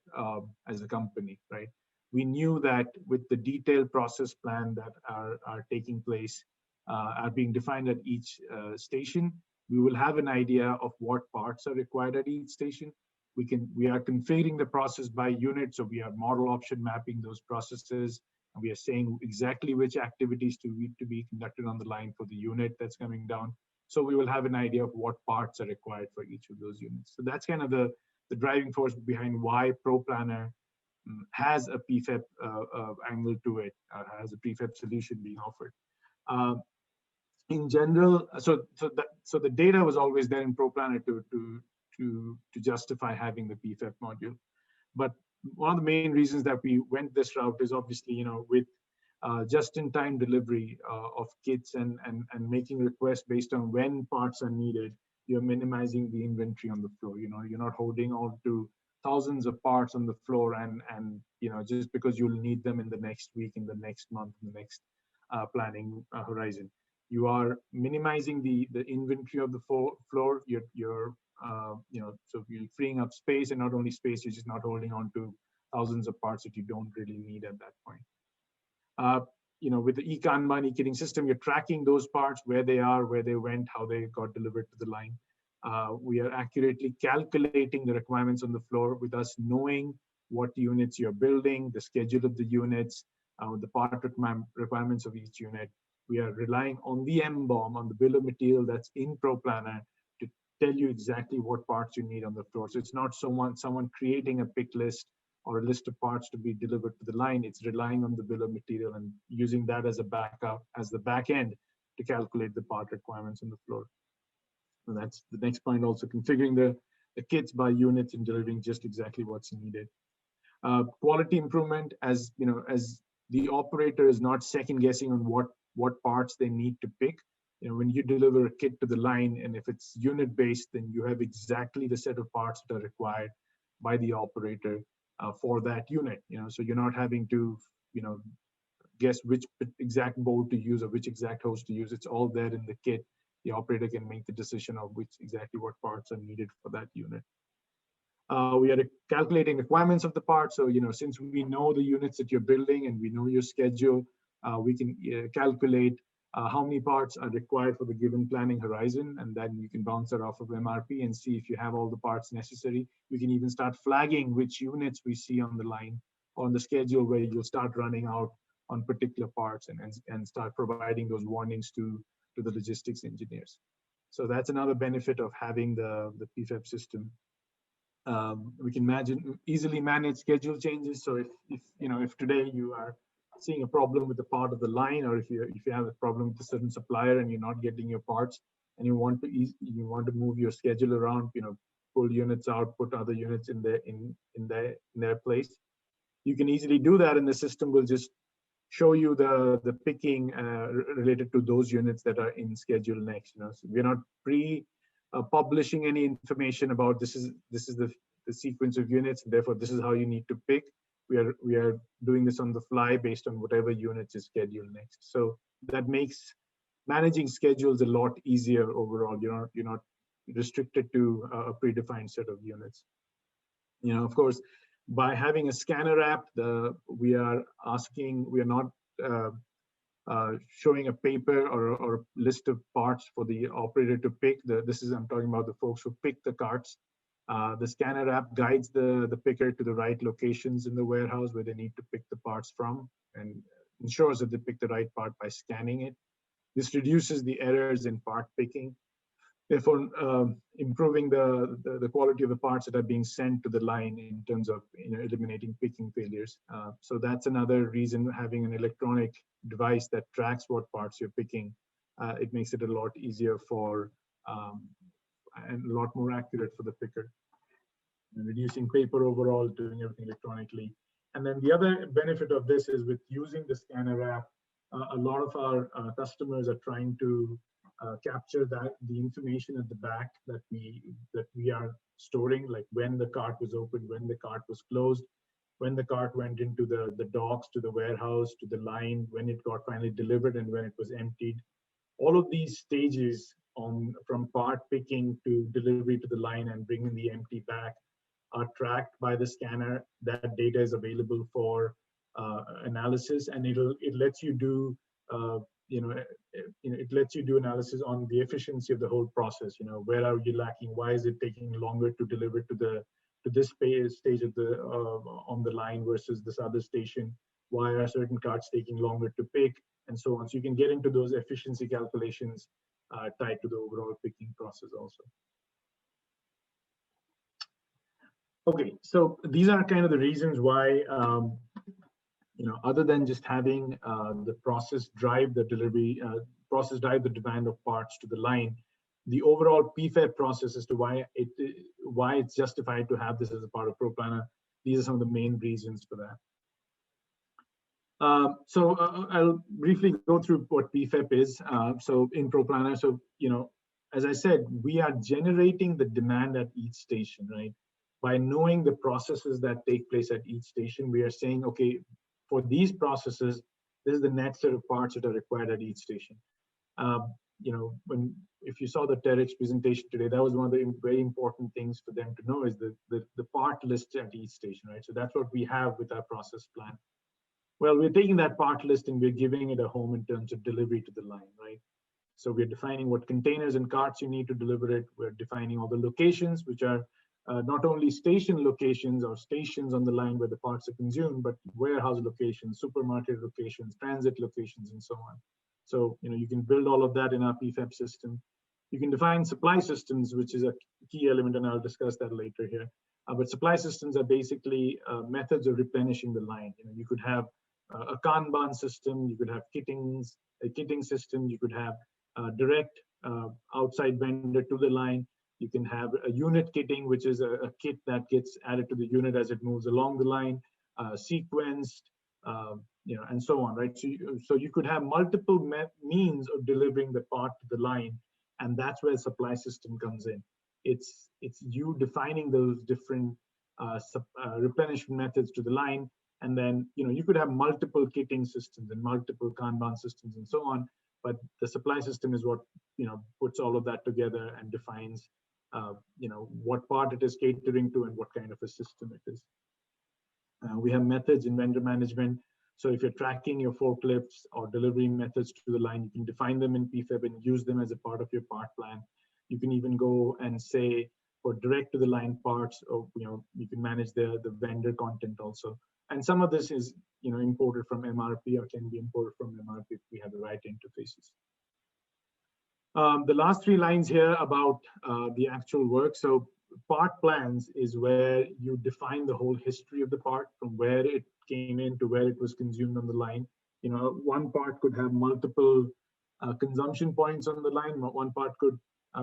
as a company, right? We knew that with the detailed process plan that are taking place, are being defined at each station, we will have an idea of what parts are required at each station. We are configuring the process by unit, so we are model option mapping those processes, and we are saying exactly which activities to be conducted on the line for the unit that's coming down. So we will have an idea of what parts are required for each of those units. So that's kind of the driving force behind why Proplanner has a PFEP angle to it, has a PFEP solution being offered. In general, so the data was always there in Proplanner to justify having the PFEP module. But one of the main reasons that we went this route is obviously, with just-in-time delivery of kits and making requests based on when parts are needed, you're minimizing the inventory on the floor. You're not holding on to thousands of parts on the floor and just because you'll need them in the next week, in the next month, in the next planning horizon. You are minimizing the inventory of the floor. So you're freeing up space, and not only space, you're just not holding on to thousands of parts that you don't really need at that point. With the eKanban eKitting system, you're tracking those parts, where they are, where they went, how they got delivered to the line. We are accurately calculating the requirements on the floor with us knowing what units you're building, the schedule of the units, the part requirements of each unit. We are relying on the MBOM, on the bill of material that's in Proplanner, to tell you exactly what parts you need on the floor. So it's not someone creating a pick list or a list of parts to be delivered to the line. It's relying on the bill of material and using that as a backup, as the back end, to calculate the part requirements on the floor. And that's the next point, also configuring the kits by units and delivering just exactly what's needed. Quality improvement, as the operator is not second guessing on what parts they need to pick. When you deliver a kit to the line, and if it's unit based, then you have exactly the set of parts that are required by the operator for that unit. So you're not having to guess which exact board to use or which exact hose to use. It's all there in the kit, the operator can make the decision of exactly what parts are needed for that unit. We are calculating requirements of the part. So, since we know the units that you're building and we know your schedule, we can calculate how many parts are required for the given planning horizon, and then you can bounce that off of MRP and see if you have all the parts necessary. We can even start flagging which units we see on the line, on the schedule, where you'll start running out on particular parts, and start providing those warnings to the logistics engineers. So that's another benefit of having the PFEP system. We can easily manage schedule changes. So if today you are seeing a problem with the part of the line, or if you have a problem with a certain supplier and you're not getting your parts, and you want to move your schedule around, pull units out, put other units in their place, you can easily do that, and the system will just show you the picking related to those units that are in schedule next. So we're not publishing any information about this is the sequence of units, therefore this is how you need to pick. We are doing this on the fly based on whatever units is scheduled next. So that makes managing schedules a lot easier overall. You're not restricted to a predefined set of units. Of course, by having a scanner app, we are not showing a paper or a list of parts for the operator to pick. I'm talking about the folks who pick the carts. The scanner app guides the picker to the right locations in the warehouse where they need to pick the parts from, and ensures that they pick the right part by scanning it. This reduces the errors in part picking, therefore improving the quality of the parts that are being sent to the line in terms of eliminating picking failures. So that's another reason having an electronic device that tracks what parts you're picking. It makes it a lot easier and a lot more accurate for the picker, and reducing paper overall, doing everything electronically. And then the other benefit of this is, with using the scanner app, a lot of our customers are trying to capture the information at the back that we are storing, like when the cart was opened, when the cart was closed, when the cart went into the docks, to the warehouse, to the line, when it got finally delivered, and when it was emptied. All of these stages from part picking to delivery to the line and bringing the empty back are tracked by the scanner. That data is available for analysis, and it lets you do it lets you do analysis on the efficiency of the whole process. Where are you lacking? Why is it taking longer to deliver to this stage of on the line versus this other station? Why are certain carts taking longer to pick, and so on? So you can get into those efficiency calculations tied to the overall picking process also. Okay, so these are kind of the reasons why, other than just having the process drive the delivery, drive the demand of parts to the line, the overall PFEP process as to why it's justified to have this as a part of Proplanner. These are some of the main reasons for that. So I'll briefly go through what PFEP is. So in Proplanner, as I said, we are generating the demand at each station, right? By knowing the processes that take place at each station, we are saying, okay, for these processes, this is the net set of parts that are required at each station. If you saw the TEDx presentation today, that was one of the very important things for them to know, is the part list at each station, right? So that's what we have with our process plan. Well, we're taking that part list and we're giving it a home in terms of delivery to the line, right? So we're defining what containers and carts you need to deliver it. We're defining all the locations, which are not only station locations or stations on the line where the parts are consumed, but warehouse locations, supermarket locations, transit locations, and so on. So you can build all of that in our PFEP system. You can define supply systems, which is a key element, and I'll discuss that later here. But supply systems are basically methods of replenishing the line. You could have a Kanban system, you could have a kitting system, you could have direct outside vendor to the line. You can have a unit kitting, which is a kit that gets added to the unit as it moves along the line, sequenced, and so on, right? So you could have multiple means of delivering the part to the line, and that's where supply system comes in. It's you defining those different replenishment methods to the line, and then you could have multiple kitting systems and multiple Kanban systems and so on. but the supply system is what, puts all of that together and defines, what part it is catering to and what kind of a system it is. We have methods in vendor management. So if you're tracking your forklifts or delivery methods to the line, you can define them in PFEP and use them as a part of your part plan. You can even go and say for direct to the line parts, or you can manage the vendor content also. And some of this is imported from MRP or can be imported from MRP if we have the right interfaces. The last 3 lines here about the actual work. So part plans is where you define the whole history of the part from where it came in to where it was consumed on the line. One part could have multiple consumption points on the line. One part could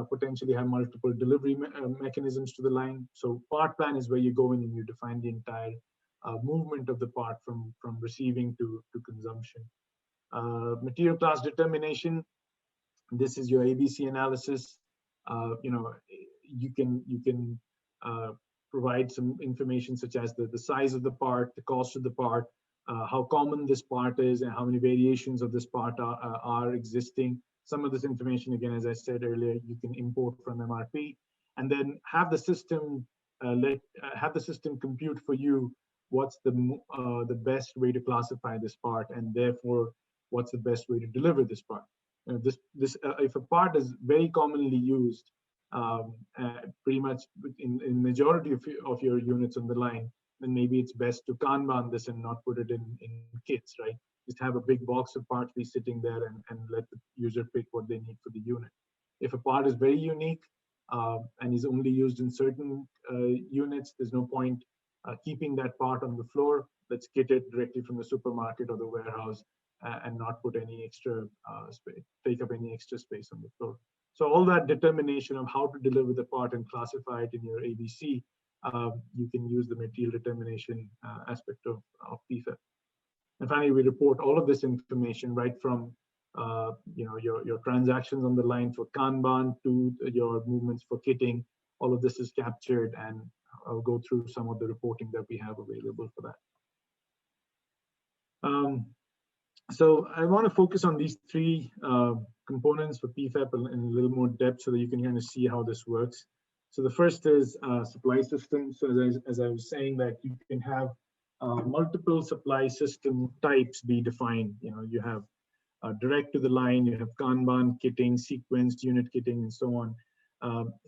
potentially have multiple delivery mechanisms to the line. So part plan is where you go in and you define the entire movement of the part from receiving to consumption. Material class determination. This is your ABC analysis. You can provide some information such as the size of the part, the cost of the part, how common this part is, and how many variations of this part are existing. Some of this information, again, as I said earlier, you can import from MRP, and then have the system compute for you what's the best way to classify this part, and therefore what's the best way to deliver this part. If a part is very commonly used, pretty much in majority of your units on the line, then maybe it's best to Kanban this and not put it in kits, right? Just have a big box of parts be sitting there and let the user pick what they need for the unit. If a part is very unique and is only used in certain units, there's no point keeping that part on the floor. Let's kit it directly from the supermarket or the warehouse and not put any extra space, take up any extra space on the floor. So all that determination of how to deliver the part and classify it in your ABC, you can use the material determination aspect of PFEP. And finally, we report all of this information right from your transactions on the line for Kanban to your movements for kitting. All of this is captured, and I'll go through some of the reporting that we have available for that. So I want to focus on these 3 components for PFEP in a little more depth so that you can kind of see how this works. So the first is supply system. So as I was saying, that you can have multiple supply system types be defined. You have direct to the line, you have Kanban, kitting, sequenced, unit kitting, and so on.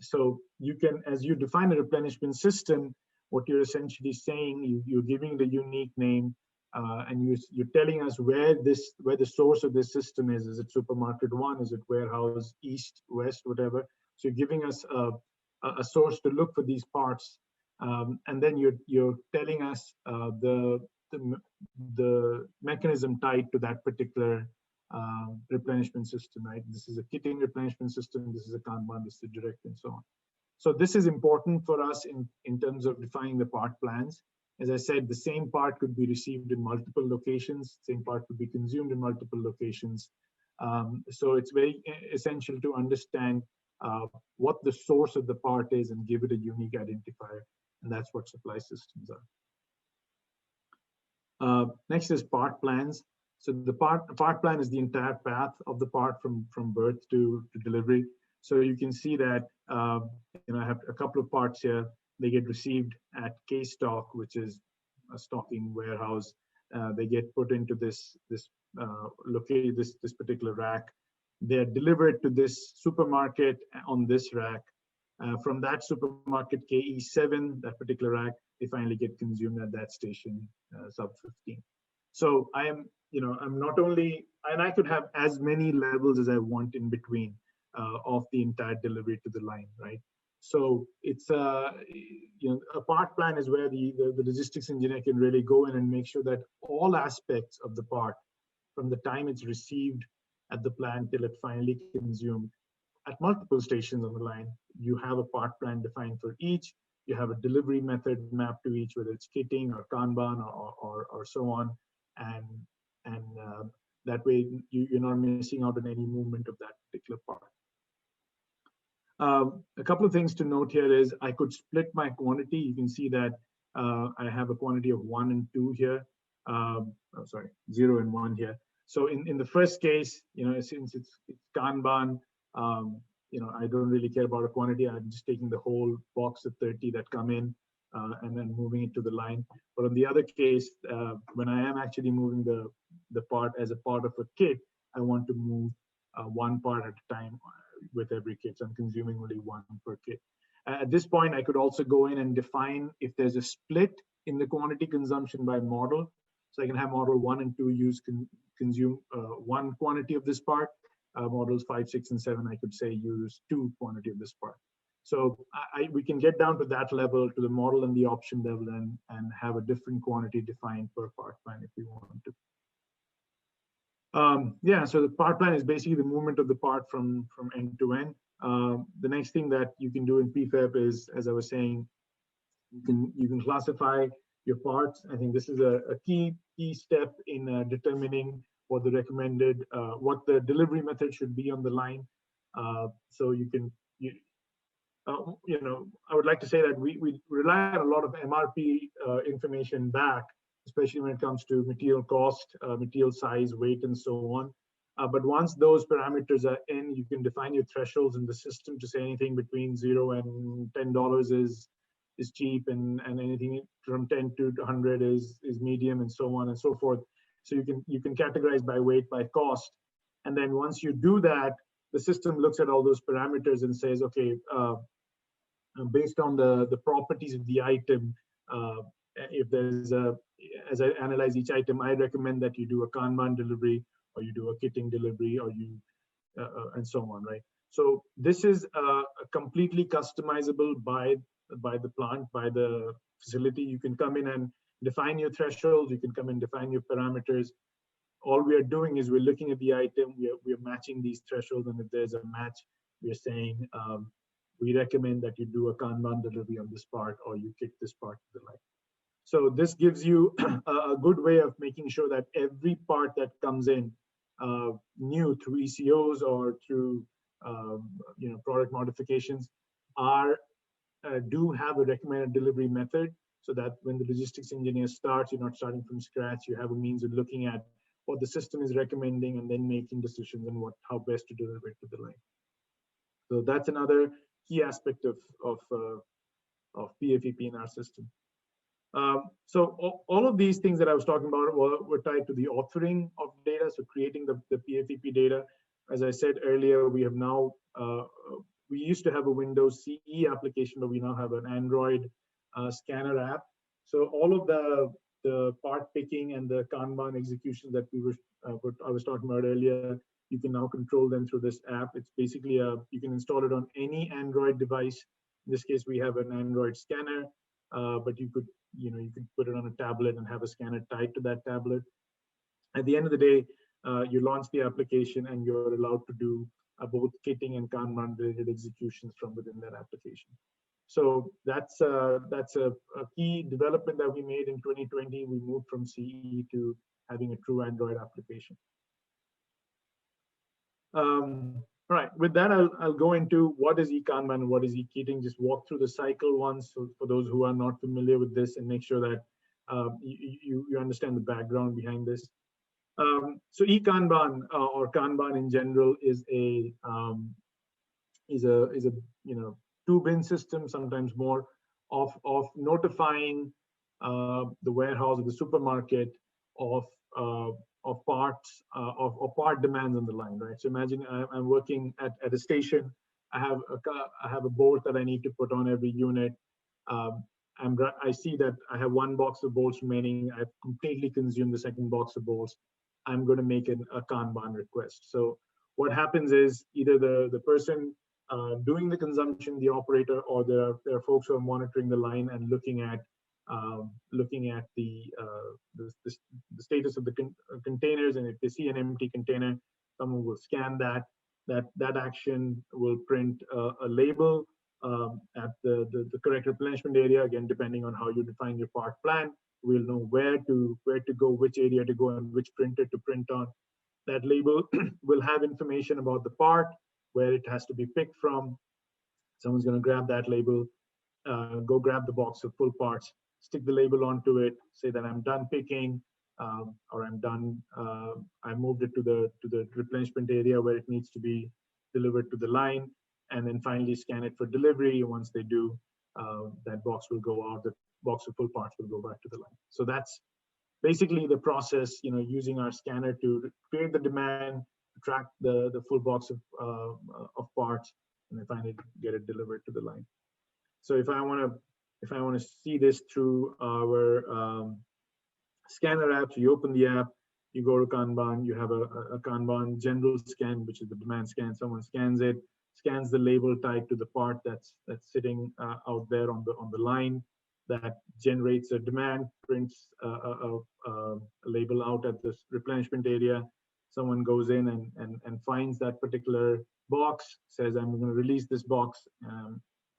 So you can, as you define a replenishment system, what you're essentially saying, you're giving the unique name, and you're telling us where the source of this system is. Is it supermarket 1? Is it warehouse east, west, whatever? So you're giving us a source to look for these parts, and then you're telling us the mechanism tied to that particular replenishment system, right? This is a kitting replenishment system. This is a Kanban. This is a direct, and so on. So this is important for us in terms of defining the part plans. As I said, the same part could be received in multiple locations. Same part could be consumed in multiple locations. So it's very essential to understand what the source of the part is and give it a unique identifier. And that's what supply systems are. Next is part plans. So the part plan is the entire path of the part from birth to delivery. So you can see that I have a couple of parts here. They get received at case stock, which is a stocking warehouse. They get put into this particular rack. They're delivered to this supermarket on this rack. From that supermarket KE7, that particular rack, they finally get consumed at that station, sub 15. So I'm not only, and I could have as many levels as I want in between of the entire delivery to the line, right? So it's a part plan is where the logistics engineer can really go in and make sure that all aspects of the part, from the time it's received at the plant till it finally consumed at multiple stations on the line, you have a part plan defined for each. You have a delivery method mapped to each, whether it's kitting or Kanban or so on, and that way you're not missing out on any movement of that particular part. A couple of things to note here is I could split my quantity. You can see that I have a quantity of 1 and 2 here. 0 and 1 here. So in the first case, since it's Kanban, I don't really care about a quantity. I'm just taking the whole box of 30 that come in and then moving it to the line. But on the other case, when I am actually moving the part as a part of a kit, I want to move one part at a time with every kit. So I'm consuming only one per kit. At this point, I could also go in and define if there's a split in the quantity consumption by model. So I can have model 1 and 2 consume one quantity of this part. Models 5, 6, and 7, I could say use 2 quantity of this part. So we can get down to that level, to the model and the option level, and have a different quantity defined per part plan if we want to. Yeah, so the part plan is basically the movement of the part from end to end. The next thing that you can do in PFEP is, as I was saying, you can classify your parts. I think this is a key step in determining what the recommended, what the delivery method should be on the line. So I would like to say that we rely on a lot of MRP information back, especially when it comes to material cost, material size, weight, and so on. But once those parameters are in, you can define your thresholds in the system to say anything between $0 and $10 is cheap, and anything from 10 to 100 is medium, and so on and so forth. So you can categorize by weight, by cost, and then once you do that, the system looks at all those parameters and says, okay, based on the properties of the item, if there's as I analyze each item, I recommend that you do a Kanban delivery, or you do a kitting delivery, or you and so on, right? So this is completely customizable by the plant, by the facility. You can come in and define your thresholds. You can come and define your parameters. All we are doing is we're looking at the item. We are matching these thresholds, and if there's a match, we're saying we recommend that you do a Kanban delivery on this part, or you kick this part to the line. So this gives you a good way of making sure that every part that comes in new through ECOs or through product modifications do have a recommended delivery method, so that when the logistics engineer starts, you're not starting from scratch. You have a means of looking at what the system is recommending and then making decisions on how best to deliver it to the line. So that's another key aspect of PFEP in our system. So all of these things that I was talking about were tied to the authoring of data, so creating the PFEP data. As I said earlier, we have now, we used to have a Windows CE application, but we now have an Android scanner app. So all of the part picking and the Kanban execution that I was talking about earlier, you can now control them through this app. It's basically you can install it on any Android device. In this case, we have an Android scanner, but you could put it on a tablet and have a scanner tied to that tablet. At the end of the day, you launch the application and you're allowed to do both kitting and Kanban related executions from within that application. So that's a key development that we made in 2020. We moved from CE to having a true Android application. All right, with that, I'll go into what is eKanban and what is eKitting. Just walk through the cycle once, so for those who are not familiar with this, and make sure that you understand the background behind this. So eKanban or Kanban in general is a two-bin system, sometimes more, of notifying the warehouse or the supermarket of parts of part demands on the line, right? So imagine I'm working at a station. I have a bolt that I need to put on every unit. I see that I have one box of bolts remaining. I've completely consumed the second box of bolts. I'm going to make a Kanban request. So what happens is either the person doing the consumption, the operator, or there are folks who are monitoring the line and looking at the status of the containers, and if they see an empty container, someone will scan that. That action will print a label at the correct replenishment area. Again, depending on how you define your part plan, we'll know where to go, which area to go, and which printer to print on. That label will have information about the part, where it has to be picked from. Someone's going to grab that label, go grab the box of full parts, stick the label onto it, say that I'm done picking, or I'm done. I moved it to the replenishment area where it needs to be delivered to the line, and then finally scan it for delivery. Once they do, that box will go out. The box of full parts will go back to the line. So that's basically the process. Using our scanner to create the demand, track the full box of parts, and then finally get it delivered to the line. So if I want to see this through our scanner app, so you open the app, you go to Kanban, you have a Kanban general scan, which is the demand scan. Someone scans it, scans the label tied to the part that's sitting out there on the line, that generates a demand, prints a label out at this replenishment area. Someone goes in and finds that particular box, says, I'm going to release this box.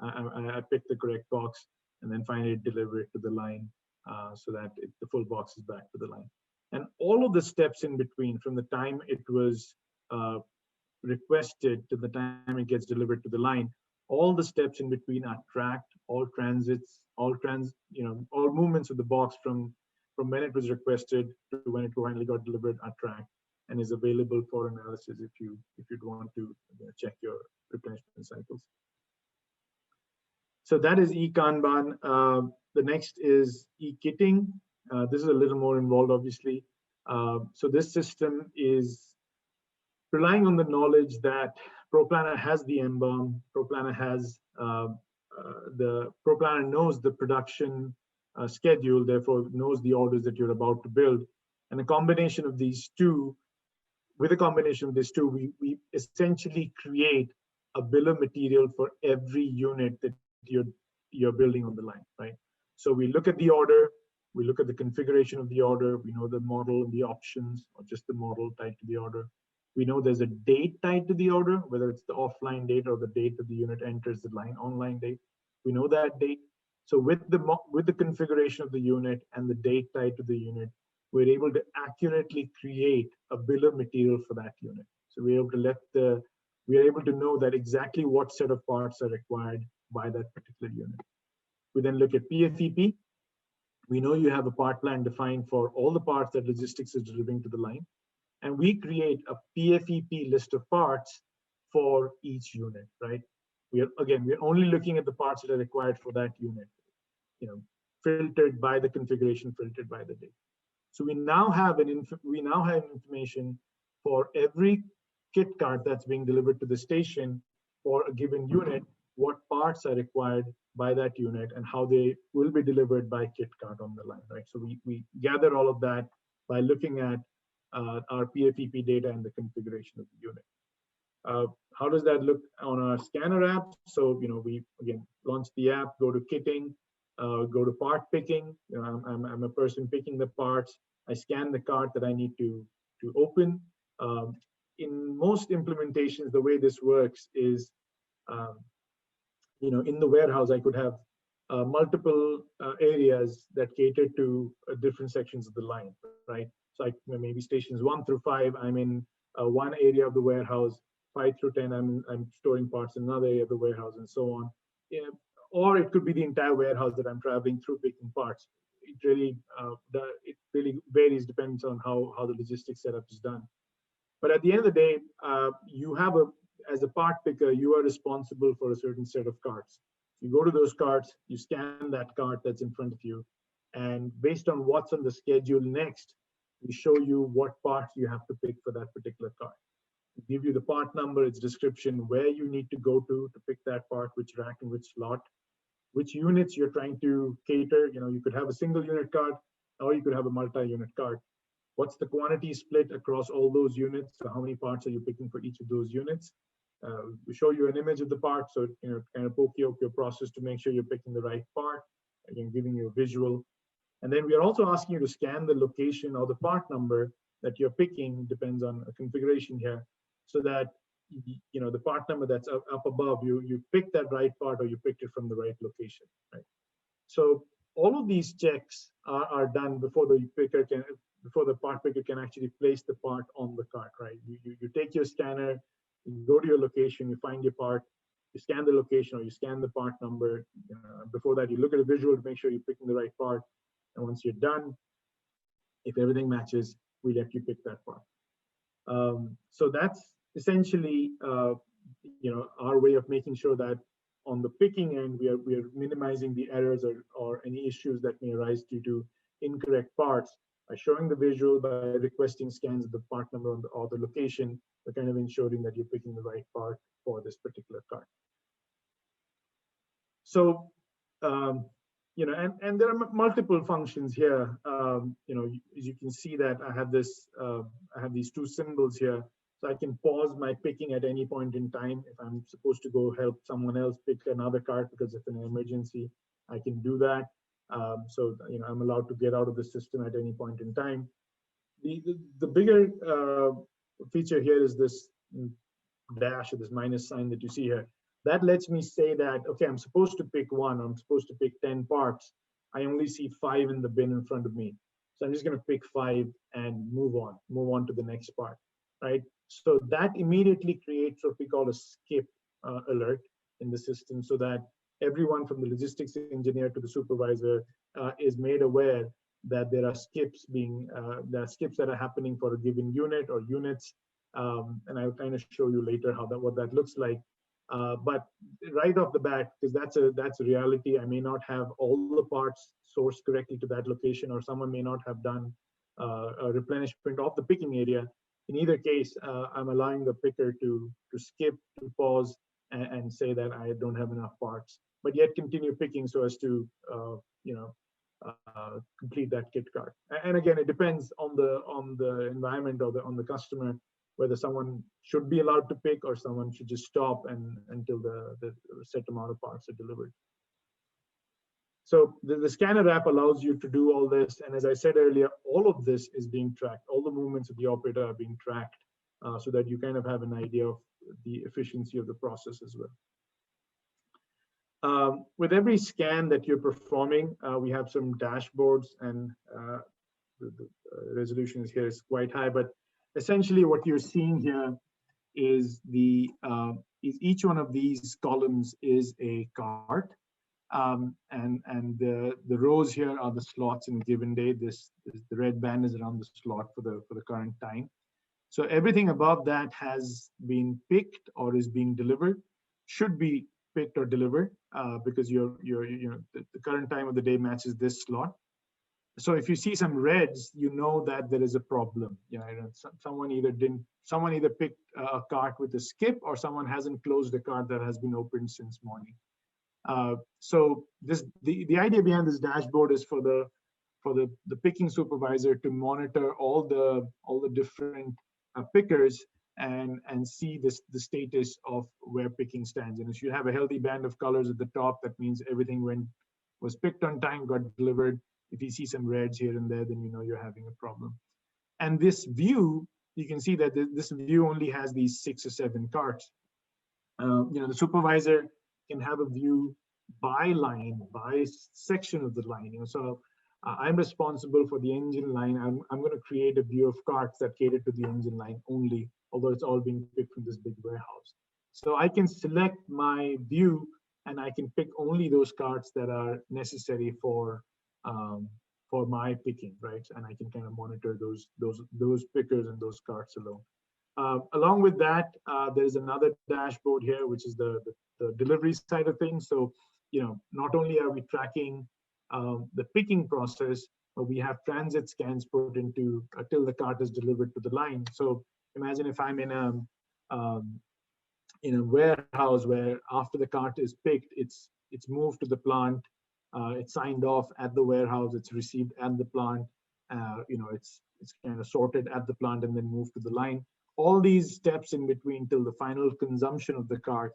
I picked the correct box, and then finally deliver it to the line so that the full box is back to the line. And all of the steps in between, from the time it was requested to the time it gets delivered to the line, all the steps in between are tracked. All transits, all movements of the box from when it was requested to when it finally got delivered are tracked and is available for analysis if you'd want to check your replenishment cycles. So that is eKanban. The next is eKitting. This is a little more involved, obviously. So this system is relying on the knowledge that Proplanner has the MBOM. Proplanner has Proplanner knows the production schedule, therefore knows the orders that you're about to build. And a combination of these two, with a combination of these two, we essentially create a bill of material for every unit that you're building on the line, right? So we look at the order, we look at the configuration of the order, we know the model and the options, or just the model tied to the order. We know there's a date tied to the order, whether it's the offline date or the date that the unit enters the line, online date. We know that date. So with the configuration of the unit and the date tied to the unit, we're able to accurately create a bill of material for that unit. So we're able to know that exactly what set of parts are required by that particular unit. We then look at PFEP. We know you have a part plan defined for all the parts that logistics is delivering to the line. And we create a PFEP list of parts for each unit, right? We're only looking at the parts that are required for that unit, filtered by the configuration, filtered by the date. So we now have information for every kit cart that's being delivered to the station for a given unit, what parts are required by that unit and how they will be delivered by kit cart on the line, right? So we gather all of that by looking at our PFEP data and the configuration of the unit. How does that look on our scanner app? So, we again launch the app, go to kitting, go to part picking. I'm a person picking the parts. I scan the cart that I need to open. In most implementations, the way this works is, in the warehouse, I could have multiple areas that cater to different sections of the line, right? So maybe stations 1 through 5, I'm in one area of the warehouse. 5 through 10, I'm storing parts in another area of the warehouse, and so on. Yeah, or it could be the entire warehouse that I'm traveling through picking parts. It really varies, depends on how the logistics setup is done. But at the end of the day, as a part picker, you are responsible for a certain set of carts. You go to those carts, you scan that cart that's in front of you, and based on what's on the schedule next, we show you what parts you have to pick for that particular cart. We give you the part number, its description, where you need to go to pick that part, which rack and which slot, which units you're trying to cater. You could have a single unit cart, or you could have a multi-unit cart. What's the quantity split across all those units? So how many parts are you picking for each of those units? We show you an image of the part, so kind of poke your process to make sure you're picking the right part. Again, giving you a visual. And then we are also asking you to scan the location or the part number that you're picking, depends on a configuration here, so that the part number that's up above, you pick that right part or you picked it from the right location, right? So all of these checks are done before the part picker can actually place the part on the cart, right? You take your scanner, you go to your location, you find your part, you scan the location or you scan the part number. Before that, you look at a visual to make sure you're picking the right part. And once you're done, If everything matches, we let you pick that part. So that's essentially our way of making sure that on the picking end, we are minimizing the errors or any issues that may arise due to incorrect parts by showing the visual, by requesting scans of the part number or the location, we're kind of ensuring that you're picking the right part for this particular cart. So, and there are multiple functions here. As you can see that I have this, I have these two symbols here. So I can pause my picking at any point in time. If I'm supposed to go help someone else pick another cart because it's an emergency, I can do that. So I'm allowed to get out of the system at any point in time. The bigger feature here is this dash or this minus sign that you see here. That lets me say that, okay, I'm supposed to pick one, I'm supposed to pick 10 parts. I only see 5 in the bin in front of me. So I'm just going to pick 5 and move on to the next part, right? So that immediately creates what we call a skip alert in the system, so that everyone from the logistics engineer to the supervisor is made aware that there are skips that are happening for a given unit or units. And I'll kind of show you later what that looks like. But right off the bat, because that's a reality, I may not have all the parts sourced correctly to that location, or someone may not have done a replenishment of the picking area. In either case, I'm allowing the picker to skip, to pause, and say that I don't have enough parts, but yet continue picking so as to complete that kit cart. And again, it depends on the environment or on the customer, whether someone should be allowed to pick or someone should just stop until the set amount of parts are delivered. So the scanner app allows you to do all this. And as I said earlier, all of this is being tracked. All the movements of the operator are being tracked so that you kind of have an idea of the efficiency of the process as well. With every scan that you're performing, we have some dashboards, and the resolution here is quite high, but essentially what you're seeing here is each one of these columns is a cart. And the rows here are the slots in a given day. The red band is around the slot for the current time. So everything above that has been picked or is being delivered, should be picked or delivered because the current time of the day matches this slot. So if you see some reds, you know that there is a problem. Someone either picked a cart with a skip, or someone hasn't closed a cart that has been opened since morning. So the idea behind this dashboard is for the picking supervisor to monitor all the different pickers and see the status of where picking stands. And if you have a healthy band of colors at the top, that means everything was picked on time, got delivered. If you see some reds here and there, then you know you're having a problem. And this view, you can see that this view only has these 6 or 7 carts. The supervisor can have a view by line, by section of the line. So I'm responsible for the engine line. I'm going to create a view of carts that cater to the engine line only, although it's all being picked from this big warehouse. So I can select my view, and I can pick only those carts that are necessary for my picking, right? And I can kind of monitor those pickers and those carts alone. Along with that, there's another dashboard here, which is the delivery side of things. So, not only are we tracking the picking process, but we have transit scans put into till the cart is delivered to the line. So imagine if I'm in a warehouse where after the cart is picked, it's moved to the plant, it's signed off at the warehouse, it's received at the plant, it's kind of sorted at the plant and then moved to the line. All these steps in between till the final consumption of the cart,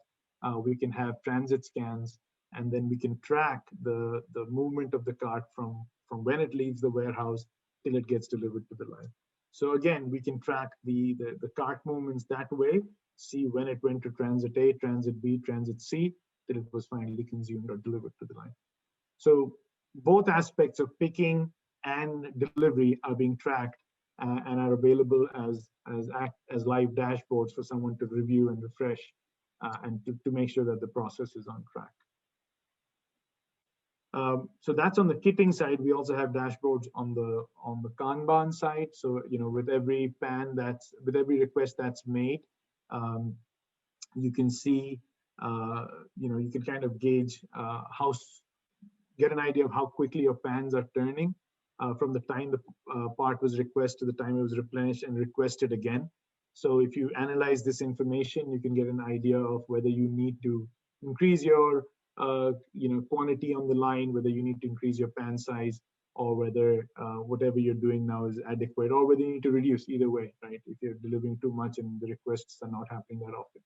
we can have transit scans, and then we can track the movement of the cart from when it leaves the warehouse till it gets delivered to the line. So again, we can track the cart movements that way, see when it went to transit A, transit B, transit C, till it was finally consumed or delivered to the line. So both aspects of picking and delivery are being tracked and are available as live dashboards for someone to review and refresh and to make sure that the process is on track. So that's on the kitting side. We also have dashboards on the Kanban side. So with every with every request that's made, you can see you can kind of gauge get an idea of how quickly your pans are turning from the time the part was requested to the time it was replenished and requested again. So if you analyze this information, you can get an idea of whether you need to increase your quantity on the line, whether you need to increase your pan size, or whether whatever you're doing now is adequate, or whether you need to reduce. Either way, right? If you're delivering too much and the requests are not happening that often.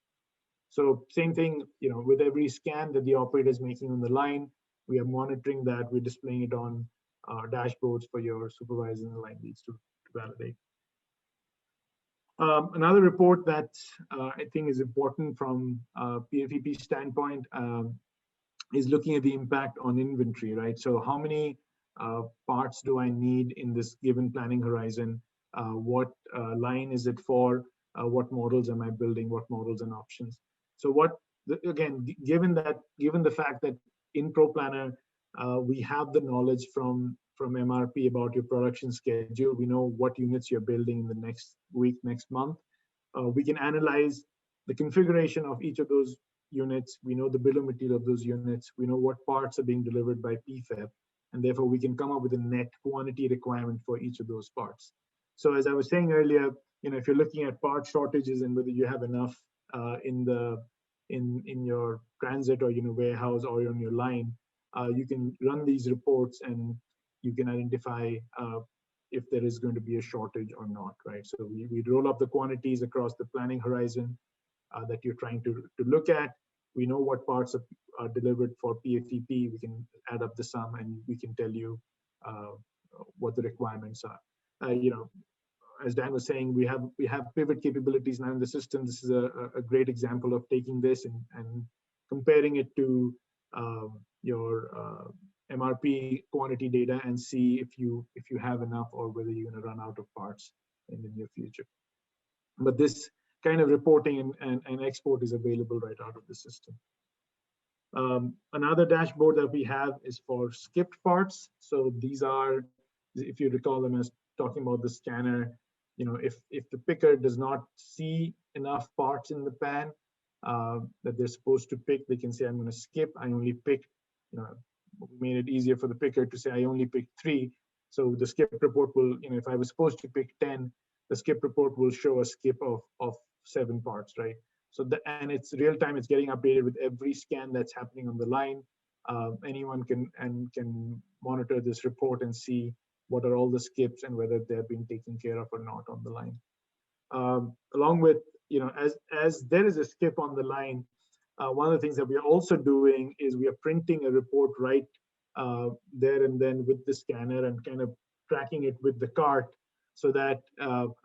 So same thing, with every scan that the operator is making on the line, we are monitoring that. We're displaying it on dashboards for your supervisor and the line leads to validate. Another report that I think is important from PFEP standpoint is looking at the impact on inventory, right? So how many parts do I need in this given planning horizon? What line is it for? What models am I building? What models and options? So again, given the fact that in Proplanner, we have the knowledge from MRP about your production schedule. We know what units you're building in the next week, next month. We can analyze the configuration of each of those units. We know the bill of material of those units. We know what parts are being delivered by PFEP, and therefore we can come up with a net quantity requirement for each of those parts. So as I was saying earlier, if you're looking at part shortages and whether you have enough in your transit or warehouse or on your line, you can run these reports and you can identify if there is going to be a shortage or not, right? So we roll up the quantities across the planning horizon that you're trying to look at. We know what parts are delivered for PFEP. We can add up the sum and we can tell you what the requirements are. As Dan was saying, we have pivot capabilities now in the system. This is a great example of taking this and comparing it to your MRP quantity data and see if you have enough or whether you're going to run out of parts in the near future. But this kind of reporting and export is available right out of the system. Another dashboard that we have is for skipped parts. So these are, if you recall them as talking about the scanner, if the picker does not see enough parts in the pan that they're supposed to pick, they can say, I'm going to skip. I only picked, made it easier for the picker to say, I only picked 3. So the skip report will, if I was supposed to pick 10, the skip report will show a skip of 7 parts, right? So and it's real time. It's getting updated with every scan that's happening on the line. Anyone can monitor this report and see what are all the skips and whether they're being taken care of or not on the line. Along with, as there is a skip on the line, one of the things that we are also doing is we are printing a report right there and then with the scanner and kind of tracking it with the cart, so that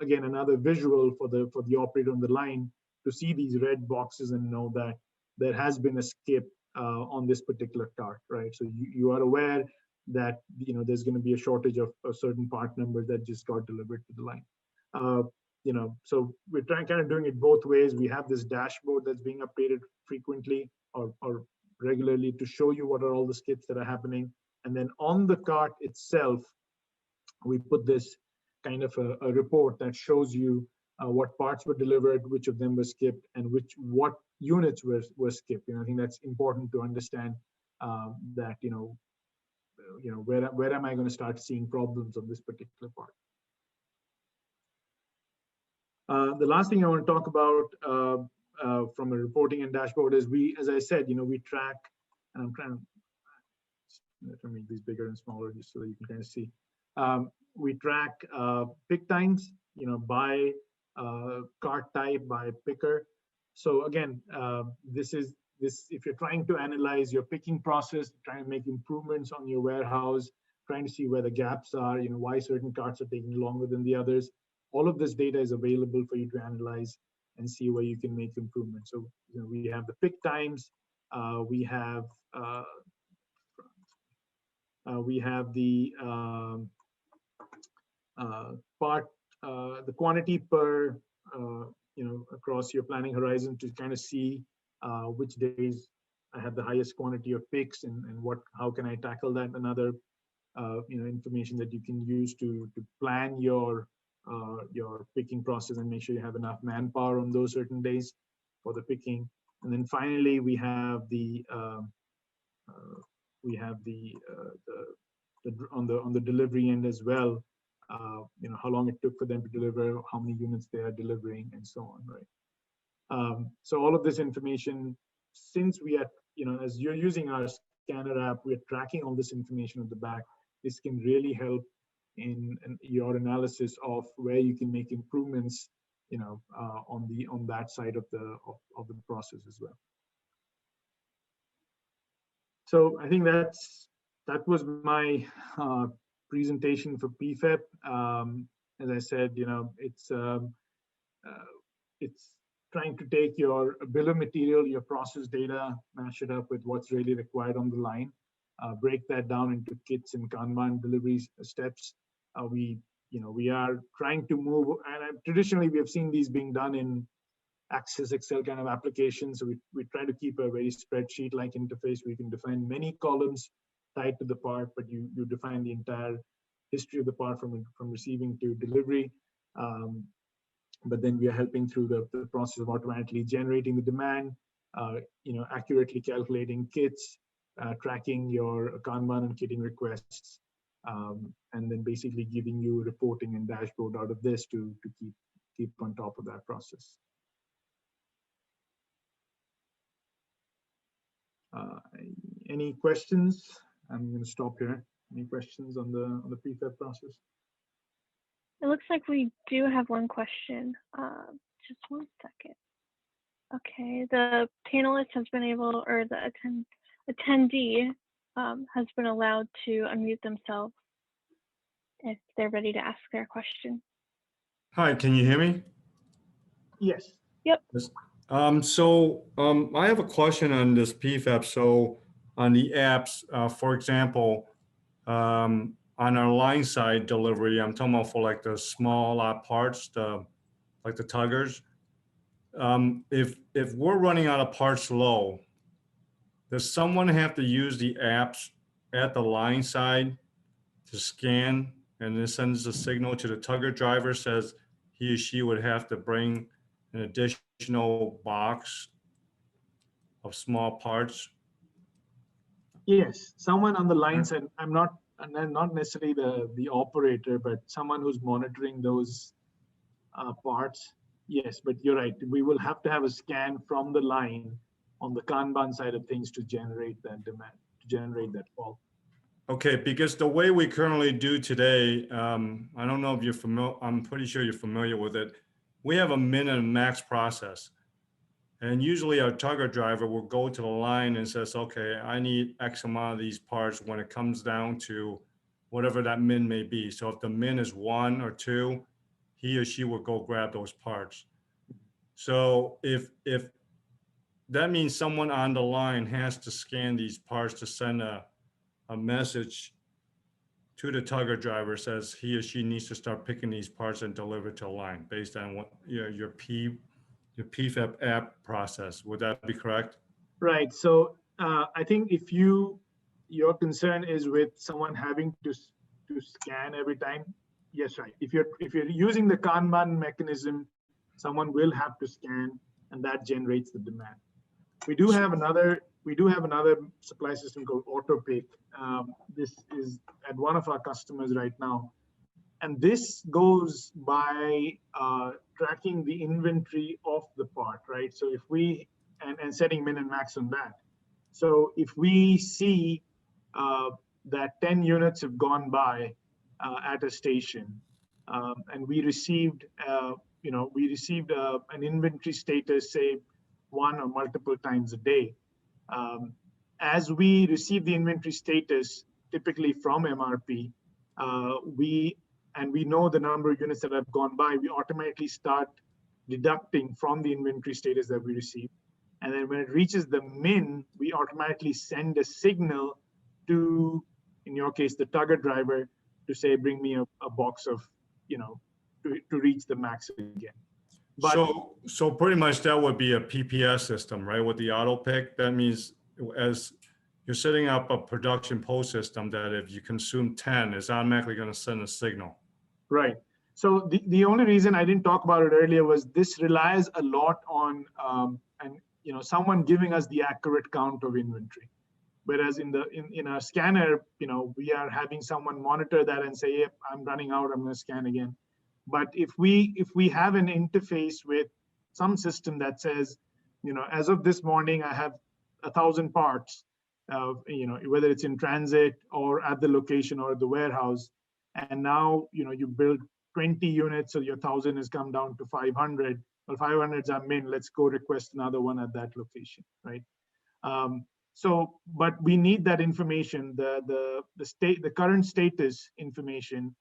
again, another visual for the operator on the line to see these red boxes and know that there has been a skip on this particular cart, right? So you are aware that there's going to be a shortage of a certain part number that just got delivered to the line. So we're kind of doing it both ways. We have this dashboard that's being updated frequently or regularly to show you what are all the skips that are happening. And then on the cart itself, we put this kind of a report that shows you what parts were delivered, which of them were skipped, and what units were skipped. I think that's important to understand that where am I going to start seeing problems on this particular part. The last thing I want to talk about from a reporting and dashboard is as I said, we track, and I'm trying to make these bigger and smaller just so that you can kind of see. We track pick times, by cart type, by picker. So again, if you're trying to analyze your picking process, trying to make improvements on your warehouse, trying to see where the gaps are, why certain carts are taking longer than the others, all of this data is available for you to analyze and see where you can make improvements. So we have the pick times, we have the the quantity per across your planning horizon to kind of see which days I have the highest quantity of picks, and how can I tackle that? Another information that you can use to plan your picking process and make sure you have enough manpower on those certain days for the picking. And then finally, we have on the delivery end as well. How long it took for them to deliver, how many units they are delivering, and so on, right? So all of this information, since we are, as you're using our scanner app, we're tracking all this information at the back. This can really help in your analysis of where you can make improvements, on that side of the process as well. So I think that was my presentation for PFEP. As I said, it's trying to take your bill of material, your process data, mash it up with what's really required on the line, break that down into kits and Kanban delivery steps. We are trying to move, and traditionally we have seen these being done in Access Excel kind of applications. So we try to keep a very spreadsheet-like interface where you can define many columns tied to the part, but you define the entire history of the part from receiving to delivery. But then we are helping through the process of automatically generating the demand, accurately calculating kits, tracking your Kanban and kitting requests, and then basically giving you reporting and dashboard out of this to keep on top of that process. Any questions? I'm going to stop here. Any questions on the PFEP process? It looks like we do have one question. Just one second. Okay, the panelist has been able, or the attendee has been allowed to unmute themselves if they're ready to ask their question. Hi, can you hear me? Yes. Yep. Yes. I have a question on this PFEP. So on the apps, for example, on our line side delivery, I'm talking about for like the small lot parts, like the tuggers. If we're running out of parts low, does someone have to use the apps at the line side to scan, and it sends a signal to the tugger driver, says he or she would have to bring an additional box of small parts? Yes, someone on the line said, I'm not necessarily the operator, but someone who's monitoring those parts. Yes, but you're right. We will have to have a scan from the line on the Kanban side of things to generate that demand, to generate that fault. Okay, because the way we currently do today, I don't know if you're familiar, I'm pretty sure you're familiar with it. We have a min and max process. And usually our tugger driver will go to the line and says, okay, I need X amount of these parts when it comes down to whatever that min may be. So if the min is 1 or 2, he or she will go grab those parts. So if that means someone on the line has to scan these parts to send a message to the tugger driver, says he or she needs to start picking these parts and deliver to the line based on what your PFEP app process. Would that be correct? Right. So I think if your concern is with someone having to scan every time, yes, right. If you're using the Kanban mechanism, someone will have to scan, and that generates the demand. We do have another supply system called AutoPick. This is at one of our customers right now. And this goes by tracking the inventory of the part, right? So if we, and setting min and max on that. So if we see that 10 units have gone by at a station, and we received, an inventory status, say 1 or multiple times a day. As we receive the inventory status, typically from MRP, we know the number of units that have gone by, we automatically start deducting from the inventory status that we receive. And then when it reaches the min, we automatically send a signal to, in your case, the tugger driver to say, bring me a box of, to reach the max again. But so pretty much that would be a PPS system, right? With the auto pick, that means as you're setting up a production poll system that if you consume 10, it's automatically going to send a signal. Right. So the only reason I didn't talk about it earlier was this relies a lot on someone giving us the accurate count of inventory. Whereas in our scanner, we are having someone monitor that and say, yep, I'm running out, I'm going to scan again. But if we have an interface with some system that says, as of this morning, I have 1,000 parts, whether it's in transit or at the location or the warehouse, and now you build 20 units, so your 1,000 has come down to 500. Well, 500s are min. Let's go request another one at that location, right? But we need that information, the current status information,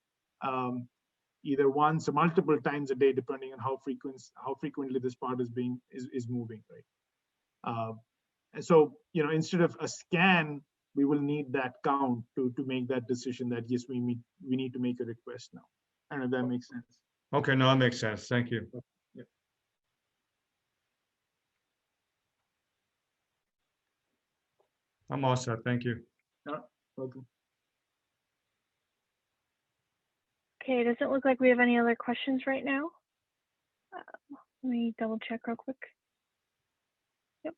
either once or multiple times a day, depending on how frequently this part is moving, right? And so, instead of a scan, we will need that count to make that decision that yes, we need to make a request now. I don't know if that makes sense. Okay, no, that makes sense. Thank you. Yeah. I'm all set. Thank you. Welcome. Okay, it doesn't look like we have any other questions right now. Let me double check real quick. Yep.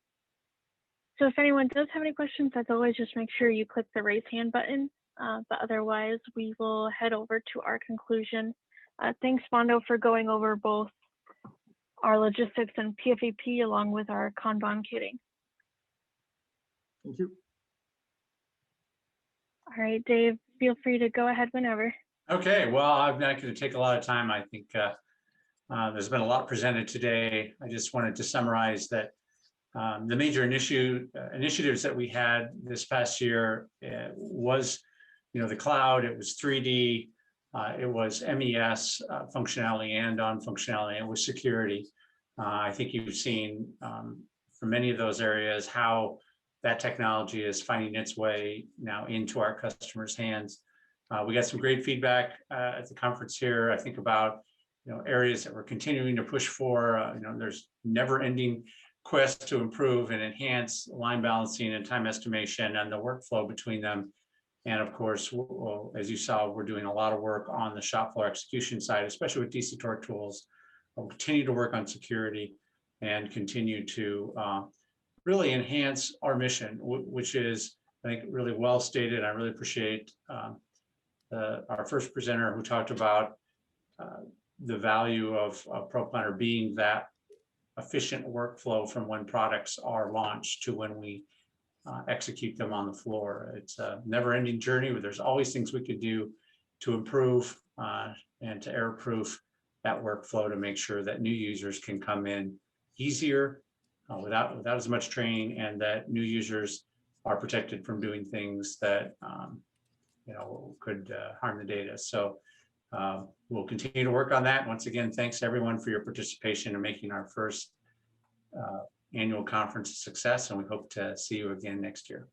So if anyone does have any questions, as always, just make sure you click the raise hand button. But otherwise, we will head over to our conclusion. Thanks, Mondo, for going over both our logistics and PFEP along with our Kanban kitting. Thank you. All right, Dave, feel free to go ahead whenever. Okay, well, I'm not going to take a lot of time. I think there's been a lot presented today. I just wanted to summarize that the major initiatives that we had this past year was, the cloud. It was 3D. It was MES functionality and non-functionality. It was security. I think you've seen from many of those areas how that technology is finding its way now into our customers' hands. We got some great feedback at the conference here. I think about areas that we're continuing to push for. There's never-ending quest to improve and enhance line balancing and time estimation and the workflow between them. And of course, as you saw, we're doing a lot of work on the shop floor execution side, especially with DC torque tools. We'll continue to work on security and continue to really enhance our mission, which is, I think, really well stated. I really appreciate our first presenter who talked about the value of Proplanner being that efficient workflow from when products are launched to when we execute them on the floor. It's a never-ending journey where there's always things we could do to improve and to error-proof that workflow to make sure that new users can come in easier without as much training, and that new users are protected from doing things that could harm the data. So we'll continue to work on that. Once again, thanks everyone for your participation in making our first annual conference a success, and we hope to see you again next year.